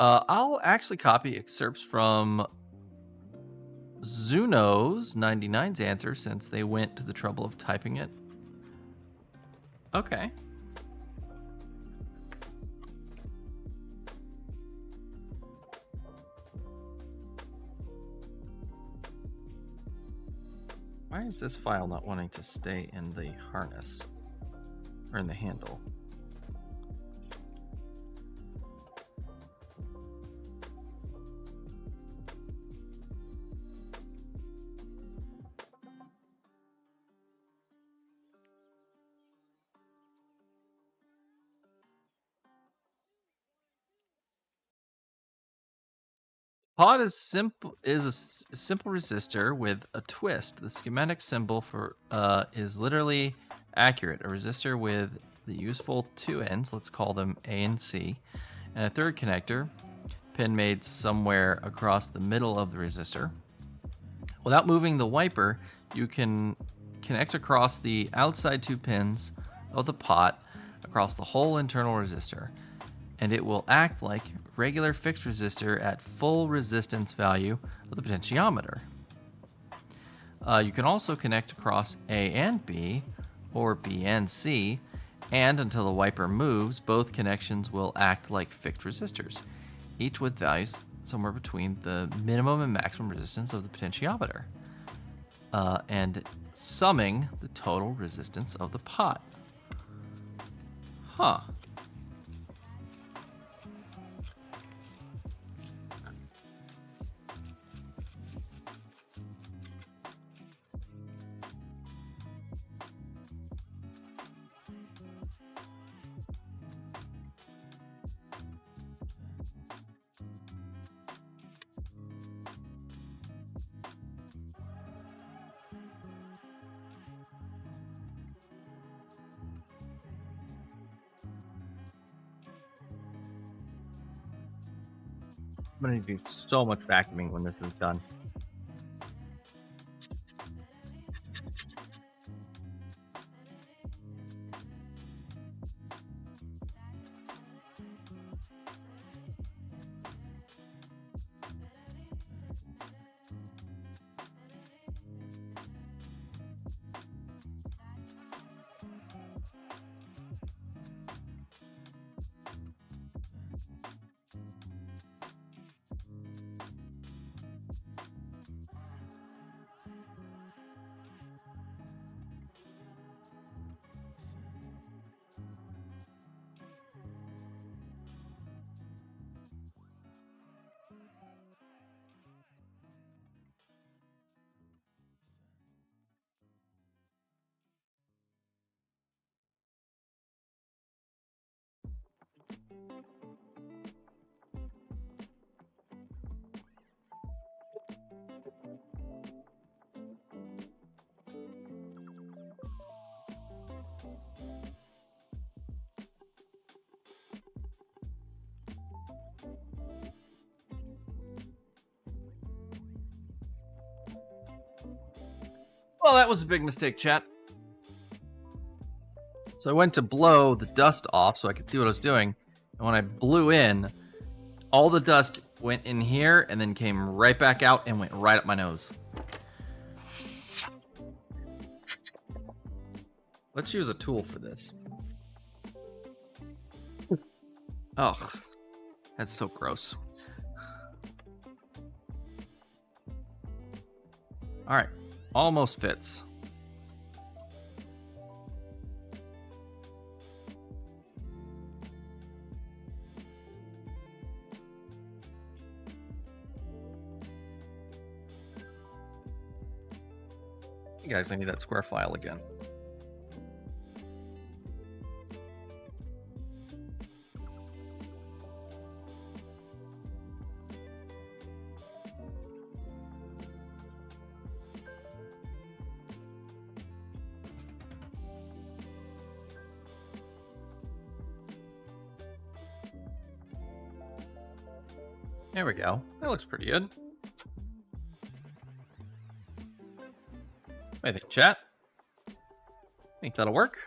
I'll actually copy excerpts from Zuno's 99's answer since they went to the trouble of typing it. Okay. Why is this file not wanting to stay in the harness? Or in the handle? Pod is a simple resistor with a twist. The schematic symbol for is literally accurate. A resistor with the useful two ends, let's call them A and C, and a third connector, pin made somewhere across the middle of the resistor. Without moving the wiper, you can connect across the outside two pins of the pot across the whole internal resistor, and it will act like regular fixed resistor at full resistance value of the potentiometer. You can also connect across A and B, or B and C, and until the wiper moves, both connections will act like fixed resistors, each with values somewhere between the minimum and maximum resistance of the potentiometer, and summing the total resistance of the pot. Huh. I'm gonna do so much vacuuming when this is done. Well, that was a big mistake, chat. So I went to blow the dust off so I could see what I was doing. And when I blew in, all the dust went in here and then came right back out and went right up my nose. Let's use a tool for this. Oh, that's so gross. All right, almost fits. Hey guys, I need that square file again. There we go. That looks pretty good. What do you think, chat? Think that'll work?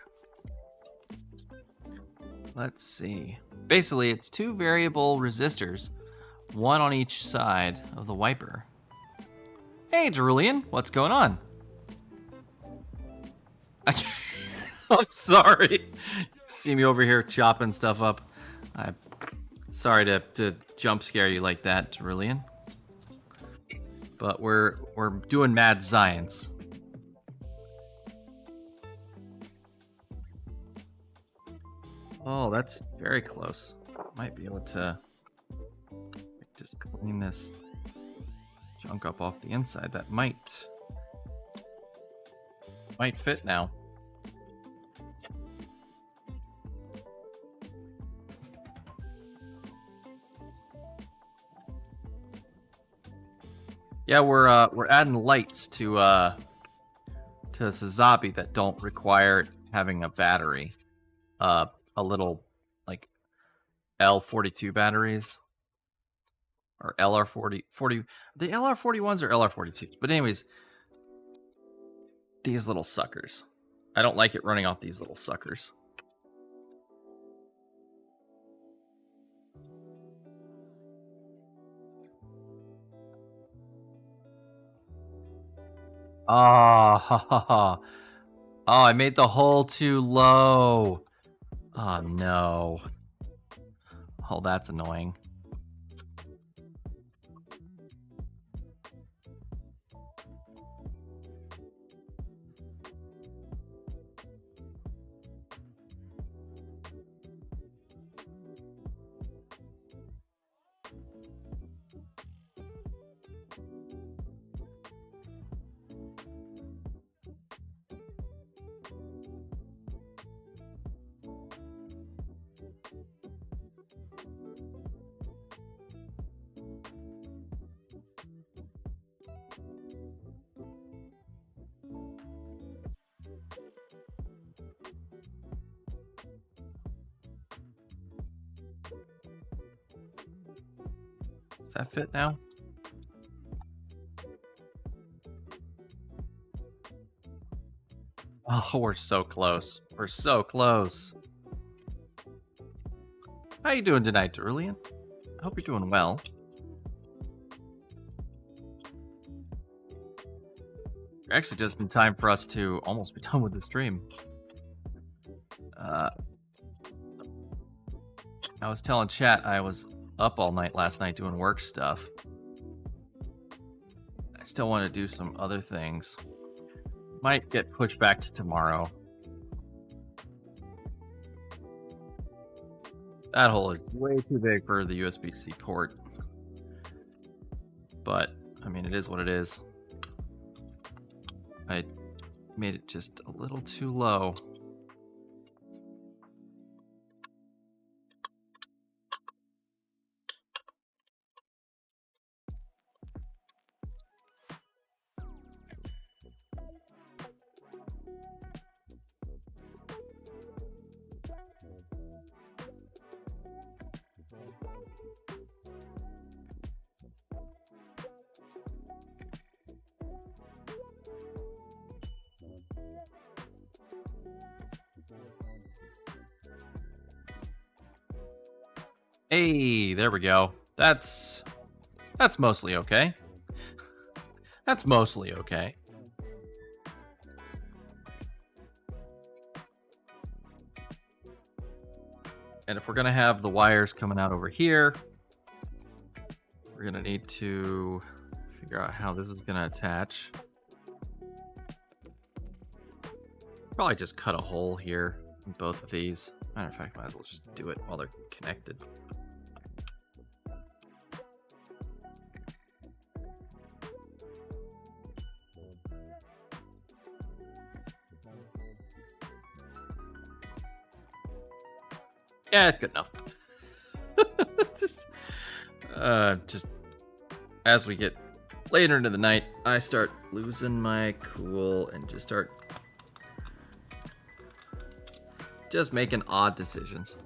Let's see. Basically, it's two variable resistors one on each side of the wiper. Hey, Cerulean, what's going on? I'm sorry. See me over here chopping stuff up. I'm sorry to jump scare you like that, Cerulean. But we're doing mad science. Oh, that's very close. Might be able to just clean this junk up off the inside. That might fit now. Yeah, we're adding lights to Sazabi that don't require having a battery. A little like L42 batteries or LR40, the LR41s or LR42s. But anyways, these little suckers. I don't like it running off these little suckers. Ah, ha, ha, ha. Oh, I made the hole too low. Oh, no. Oh, that's annoying. Does that fit now? Oh, we're so close. We're so close. How you doing tonight, Cerulean? I hope you're doing well. You're actually just in time for us to almost be done with the stream. I was telling chat I was up all night last night doing work stuff. I still want to do some other things. Might get pushed back to tomorrow. That hole is way too big for the USB-C port. But, I mean, it is what it is. I made it just a little too low. Hey, there we go. That's mostly okay. That's mostly okay. And if we're gonna have the wires coming out over here, we're gonna need to figure out how this is gonna attach. Probably just cut a hole here in both of these. Matter of fact, might as well just do it while they're connected. Yeah, good enough. just as we get later into the night, I start losing my cool and just start making odd decisions.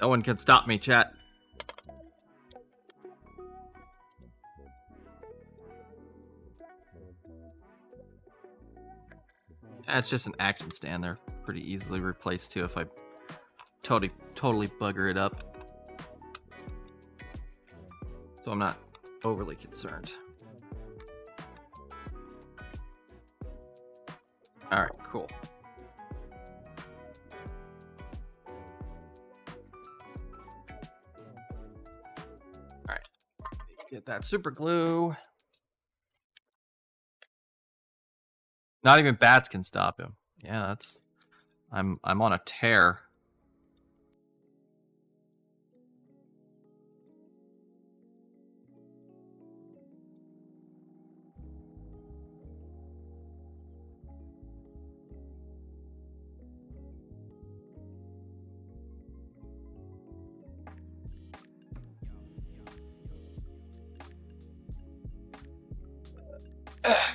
No one can stop me, chat. It's just an action stand. They're pretty easily replaced too if I totally bugger it up. So I'm not overly concerned. All right, cool. All right, get that super glue. Not even bats can stop him. Yeah, that's. I'm on a tear.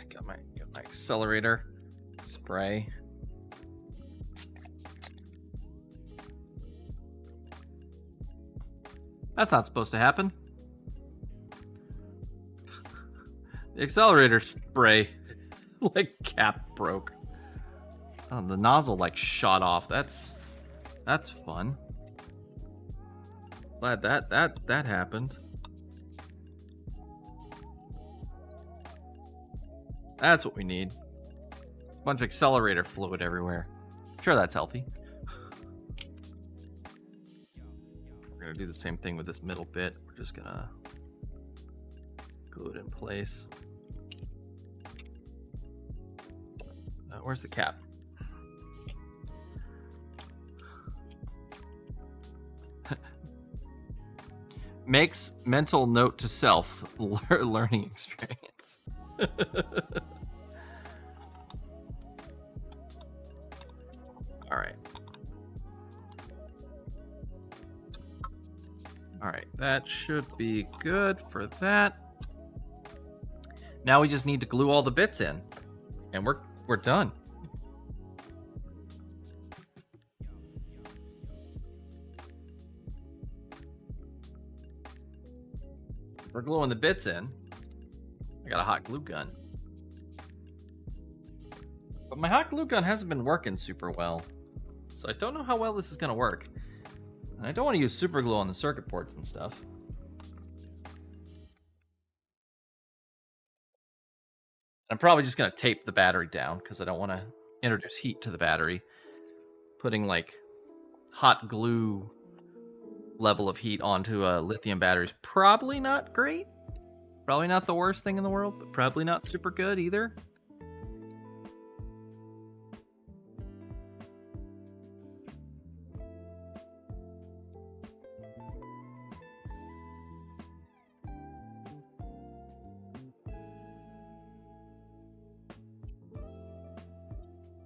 Got my accelerator spray. That's not supposed to happen. The accelerator spray, like, cap broke. Oh, the nozzle like shot off. That's fun. Glad that happened. That's what we need. Bunch of accelerator fluid everywhere. I'm sure that's healthy. We're gonna do the same thing with this middle bit. We're just gonna glue it in place. Where's the cap? Makes mental note to self. Learning experience. All right. All right, that should be good for that. Now we just need to glue all the bits in, and we're done. We're gluing the bits in. I got a hot glue gun. But my hot glue gun hasn't been working super well. So I don't know how well this is going to work. And I don't want to use super glue on the circuit boards and stuff. I'm probably just going to tape the battery down because I don't want to introduce heat to the battery. Putting like hot glue level of heat onto a lithium battery is probably not great. Probably not the worst thing in the world, but probably not super good either.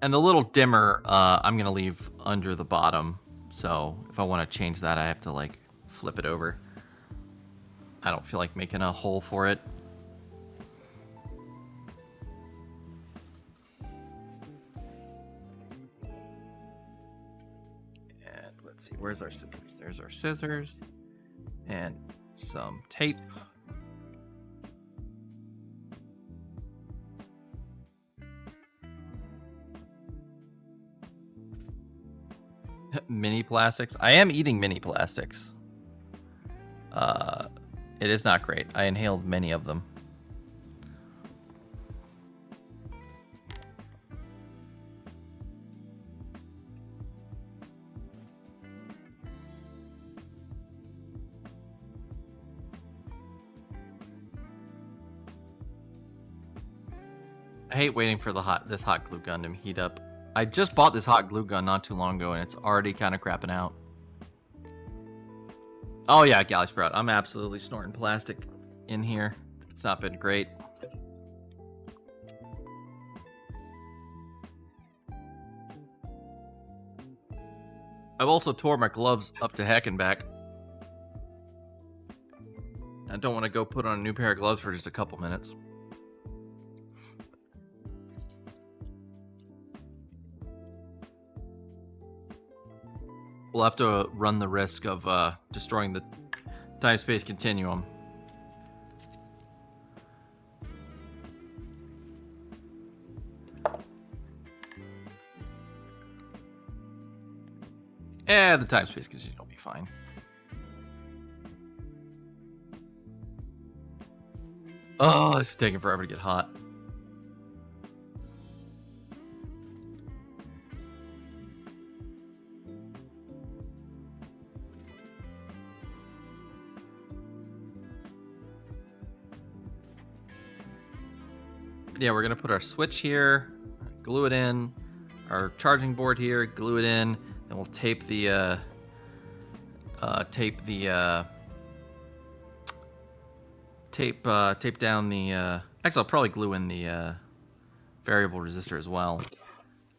And the little dimmer, I'm going to leave under the bottom. So if I want to change that, I have to like flip it over. I don't feel like making a hole for it. And let's see, where's our scissors? There's our scissors. And some tape. Mini plastics. I am eating mini plastics. It is not great. I inhaled many of them. I hate waiting for this hot glue gun to heat up. I just bought this hot glue gun not too long ago, and it's already kind of crapping out. Oh yeah, Galley Sprout. I'm absolutely snorting plastic in here. It's not been great. I've also tore my gloves up to heck and back. I don't want to go put on a new pair of gloves for just a couple minutes. We'll have to run the risk of destroying the time-space continuum. Yeah, the time space continuum will be fine. Oh, it's taking forever to get hot. Yeah, we're gonna put our switch here, glue it in, our charging board here, glue it in, and we'll tape the tape down the actually I'll probably glue in the variable resistor as well.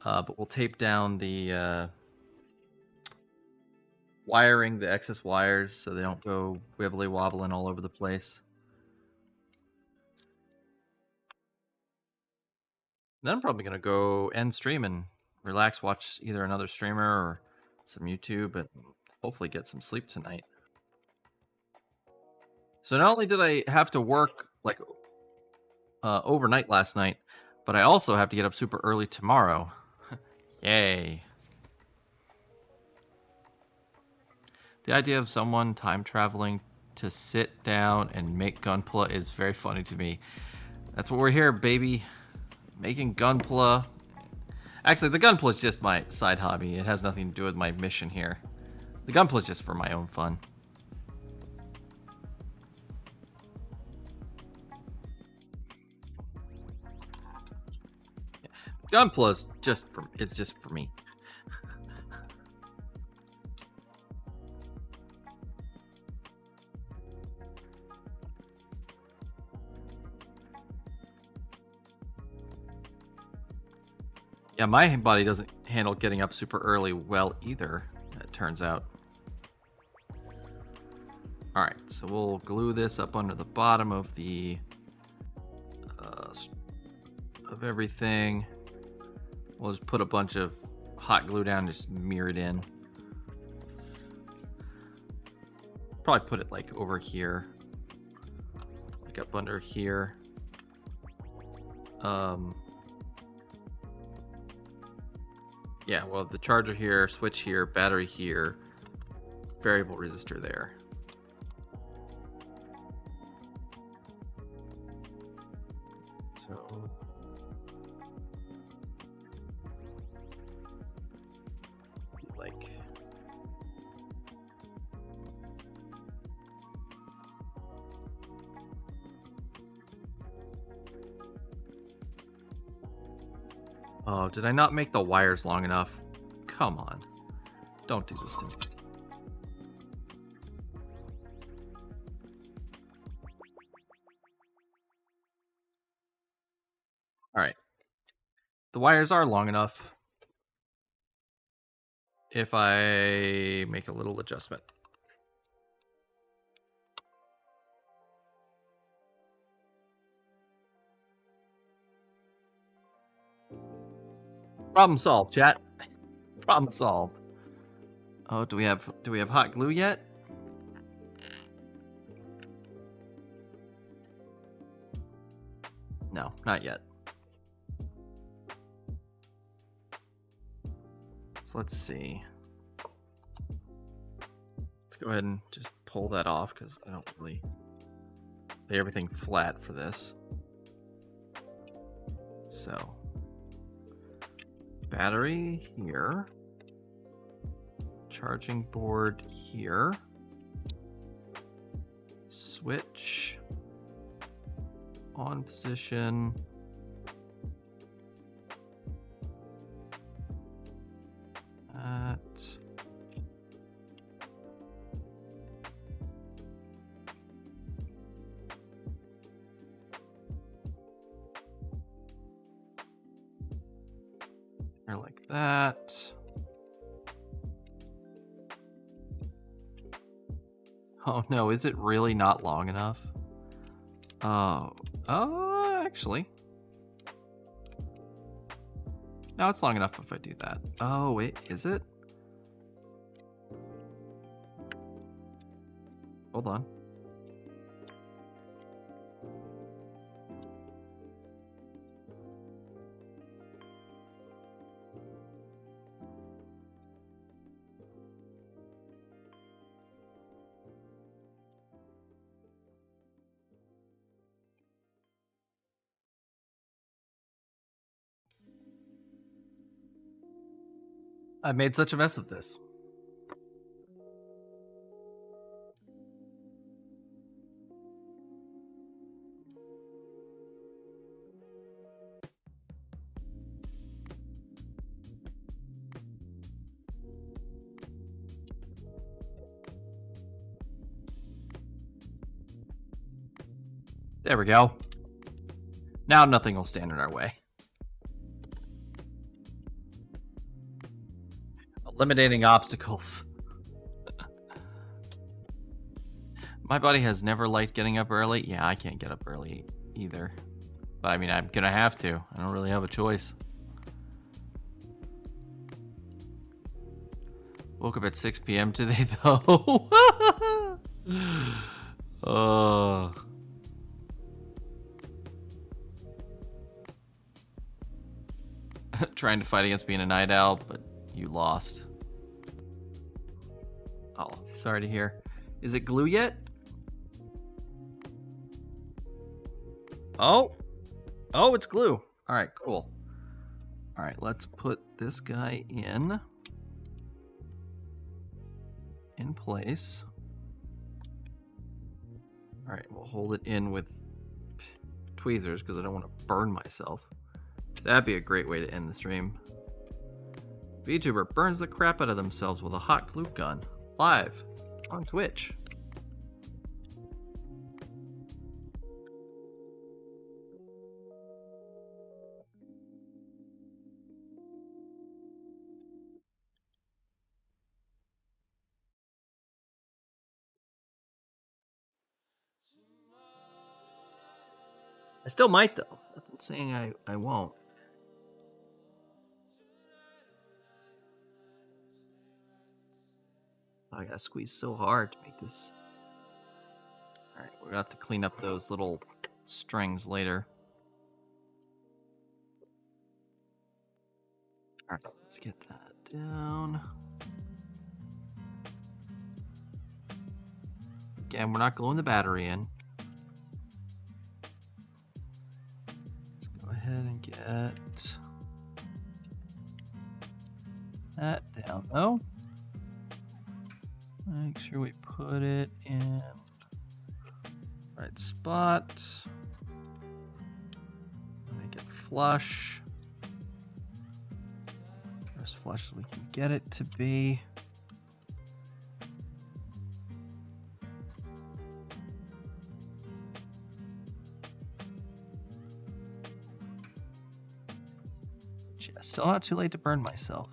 But we'll tape down the wiring, the excess wires, so they don't go wibbly wobbling all over the place. Then I'm probably gonna go end stream and relax, watch either another streamer or some YouTube, and hopefully get some sleep tonight. So not only did I have to work like overnight last night, but I also have to get up super early tomorrow. Yay. The idea of someone time traveling to sit down and make Gunpla is very funny to me. That's what we're here, baby. Making Gunpla. Actually, the Gunpla is just my side hobby. It has nothing to do with my mission here. The Gunpla is just for my own fun. Gunpla is just for, it's just for me. Yeah, my body doesn't handle getting up super early well either, it turns out. Alright, so we'll glue this up under the bottom of the of everything. We'll just put a bunch of hot glue down and just mirror it in. Probably put it like over here. Like up under here. Yeah, well, the charger here, switch here, battery here, variable resistor there. So like oh, did I not make the wires long enough? Come on. Don't do this to me. Alright. The wires are long enough if I make a little adjustment. Problem solved, chat. Problem solved. Oh, do we have hot glue yet? No, not yet. So let's see. Let's go ahead and just pull that off because I don't really lay everything flat for this. So battery here, charging board here, switch on position, at or like that. Oh no, is it really not long enough? Oh, actually. No, it's long enough if I do that. Oh, wait, is it? Hold on. I made such a mess of this. There we go. Now nothing will stand in our way. Eliminating obstacles. My body has never liked getting up early. Yeah, I can't get up early either. But I mean, I'm gonna have to. I don't really have a choice. Woke up at 6 p.m. today, though. Trying to fight against being a night owl, but you lost. Oh, sorry to hear. Is it glue yet? Oh, it's glue. All right, cool. All right, let's put this guy in place. All right, we'll hold it in with tweezers because I don't want to burn myself. That'd be a great way to end the stream. VTuber burns the crap out of themselves with a hot glue gun. Live on Twitch. I still might, though. I'm not saying I won't. I gotta squeeze so hard to make this. Alright, we're gonna have to clean up those little strings later. Alright, let's get that down. Again, we're not gluing the battery in. Let's go ahead and get that down, though. Make sure we put it in the right spot. Make it flush. As flush as we can get it to be. Still not too late to burn myself.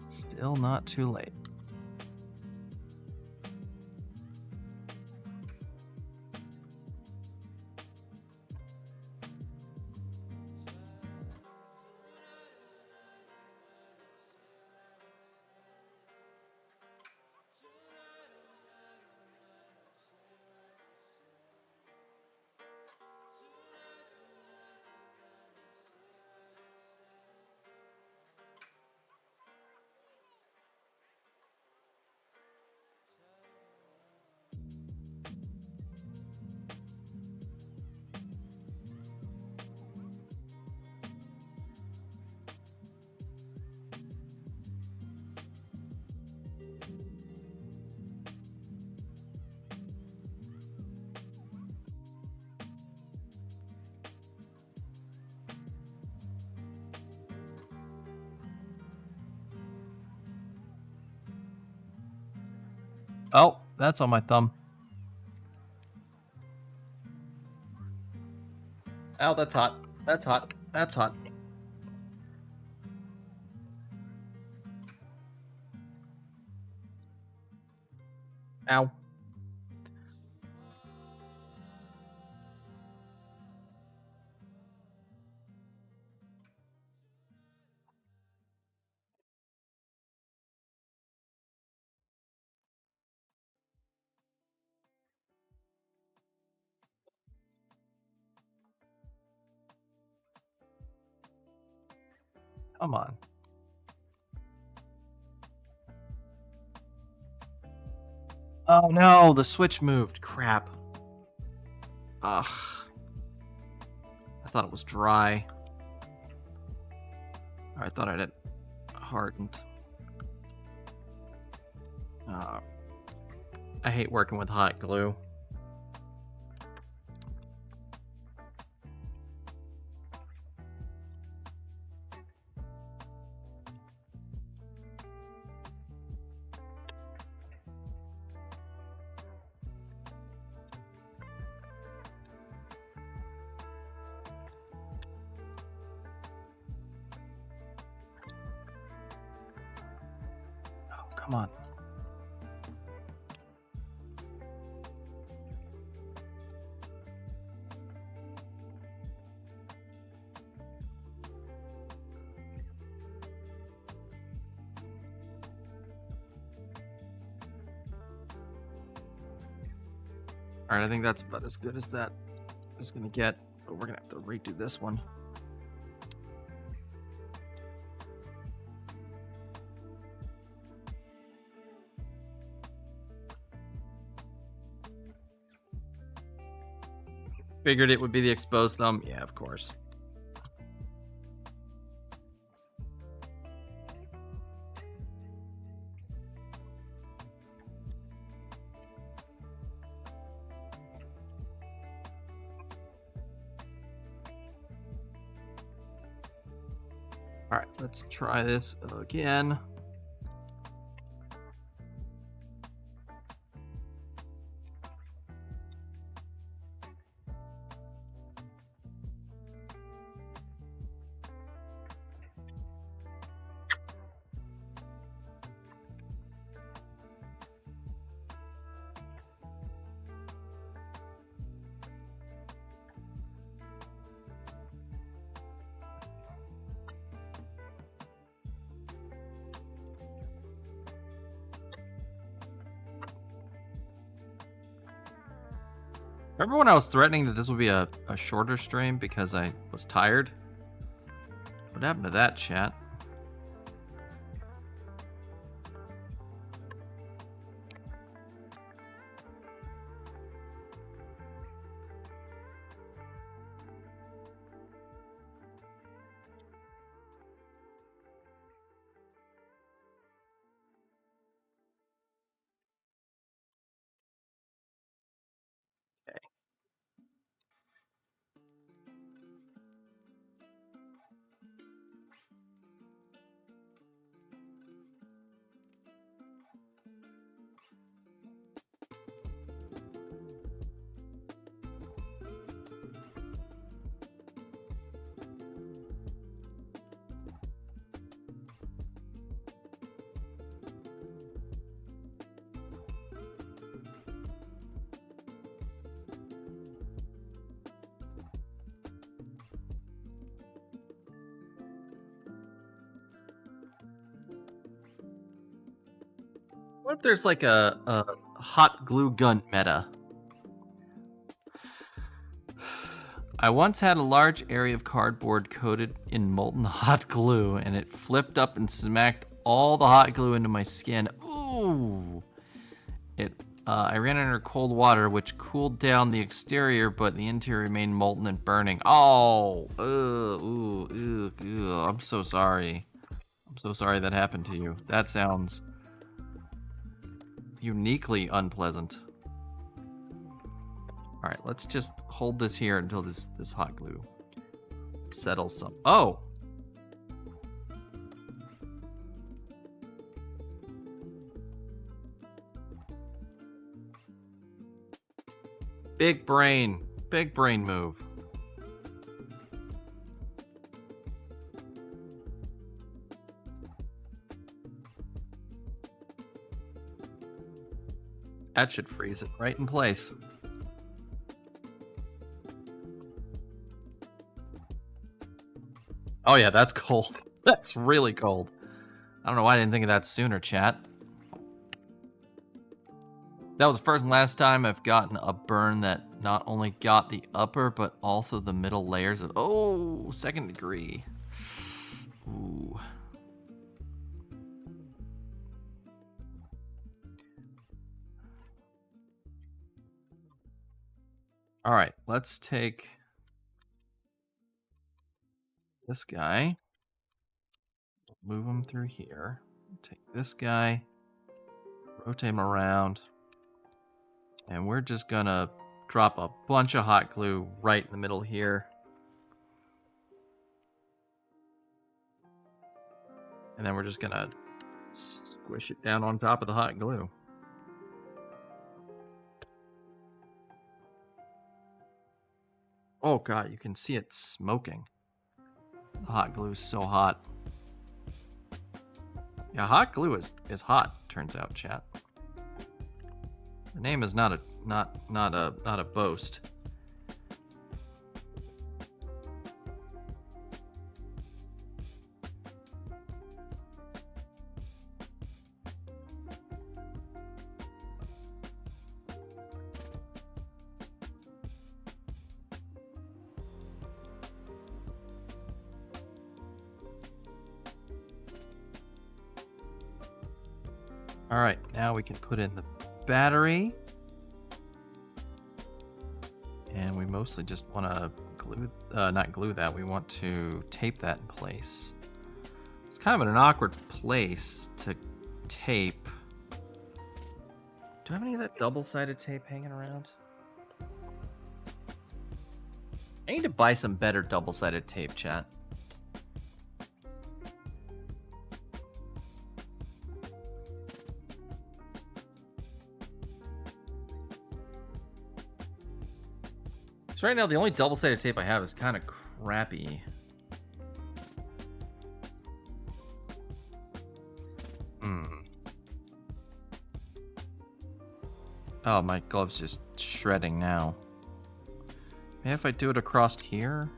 Still not too late. Oh, that's on my thumb. Oh, that's hot. That's hot. That's hot. Ow. Come on. Oh no, the switch moved. Crap. Ugh. I thought it was dry. I thought I had it hardened. I hate working with hot glue. Oh, come on. All right, I think that's about as good as that is gonna get, but we're gonna have to redo this one. Figured it would be the exposed thumb. Yeah, of course. All right, let's try this again. Remember when I was threatening that this would be a shorter stream because I was tired? What happened to that, chat? What if there's like a hot glue gun meta? I once had a large area of cardboard coated in molten hot glue, and it flipped up and smacked all the hot glue into my skin. Ooh! I ran under cold water, which cooled down the exterior, but the interior remained molten and burning. Oh! I'm so sorry. I'm so sorry that happened to you. That sounds uniquely unpleasant. All right, let's just hold this here until this hot glue settles some. Oh! Big brain move. That should freeze it right in place. Oh yeah, that's cold. That's really cold. I don't know why I didn't think of that sooner, chat. That was the first and last time I've gotten a burn that not only got the upper, but also the middle layers of... Oh, 2nd degree. Ooh. All right, let's take this guy. move him through here. Take this guy, rotate him around, and we're just gonna drop a bunch of hot glue right in the middle here. And then we're just gonna squish it down on top of the hot glue. Oh god, you can see it smoking. The hot glue is so hot. Yeah, hot glue is hot, turns out, chat. The name is not a boast. All right, now we can put in the battery. And we mostly just want to glue, not glue that, we want to tape that in place. It's kind of an awkward place to tape. Do I have any of that double-sided tape hanging around? I need to buy some better double-sided tape, chat. So right now, the only double-sided tape I have is kind of crappy. Oh, my glove's just shredding now. Maybe if I do it across here?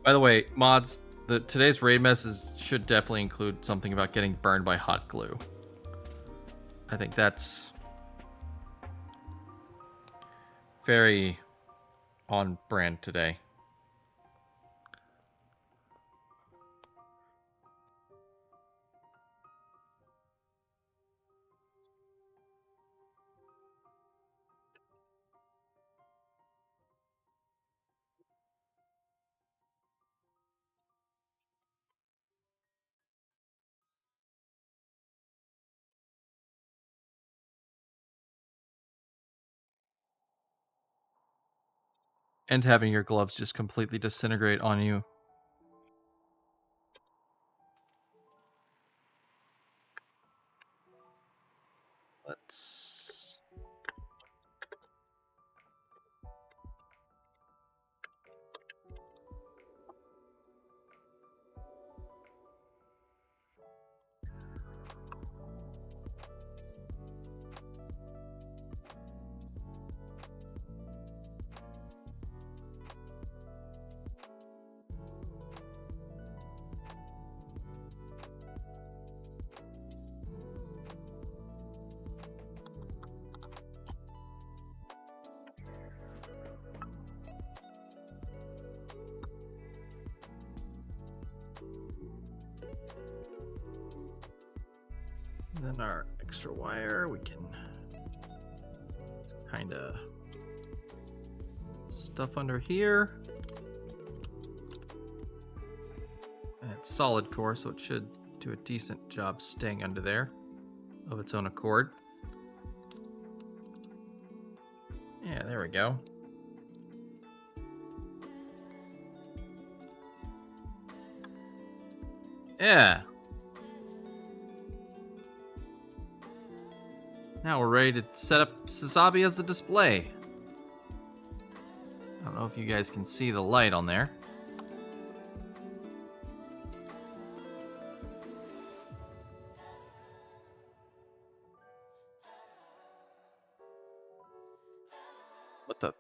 By the way, mods, today's raid message should definitely include something about getting burned by hot glue. I think that's very on brand today. And having your gloves just completely disintegrate on you. Let's... Then our extra wire, we can kind of stuff under here. And it's solid core, so it should do a decent job staying under there of its own accord. Yeah, there we go. Yeah. Now we're ready to set up Sazabi as the display. I don't know if you guys can see the light on there. What the?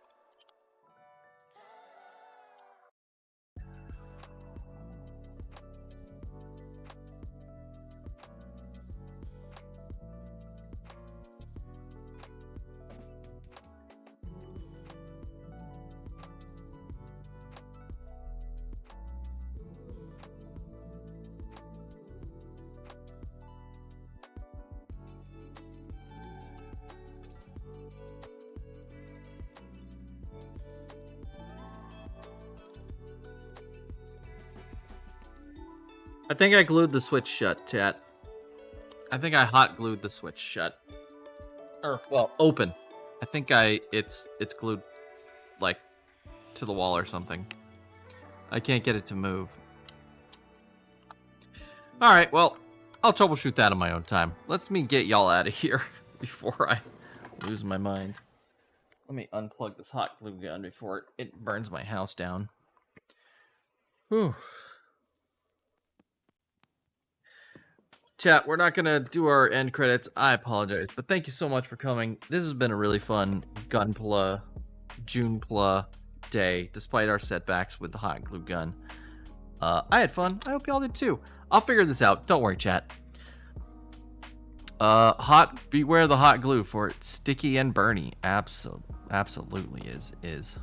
I think I glued the switch shut, chat. I think I hot glued the switch shut. Or, well, open. I think it's glued, like, to the wall or something. I can't get it to move. Alright, well, I'll troubleshoot that on my own time. Let's me get y'all out of here before I lose my mind. Let me unplug this hot glue gun before it burns my house down. Whew. Chat, we're not going to do our end credits. I apologize, but thank you so much for coming. This has been a really fun Gunpla, Junepla day, despite our setbacks with the hot glue gun. I had fun. I hope y'all did too. I'll figure this out. Don't worry, chat. Beware the hot glue, for it's sticky and burny. Absolutely is.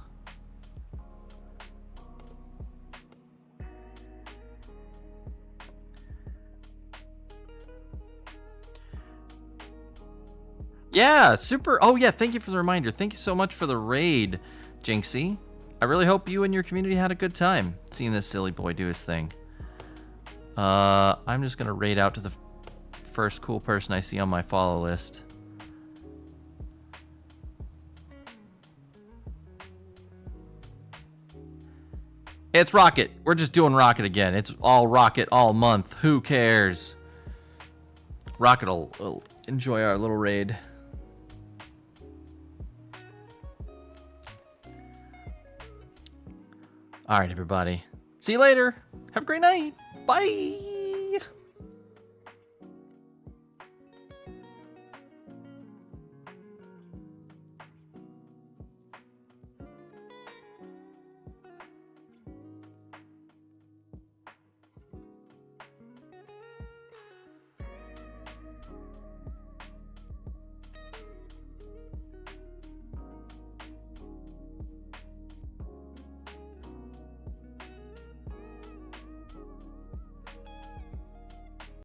Yeah, super. Oh, yeah, thank you for the reminder. Thank you so much for the raid, Jinxie. I really hope you and your community had a good time seeing this silly boy do his thing. I'm just going to raid out to the first cool person I see on my follow list. It's Rocket. We're just doing Rocket again. It's all Rocket all month. Who cares? Rocket will enjoy our little raid. All right, everybody. See you later. Have a great night. Bye.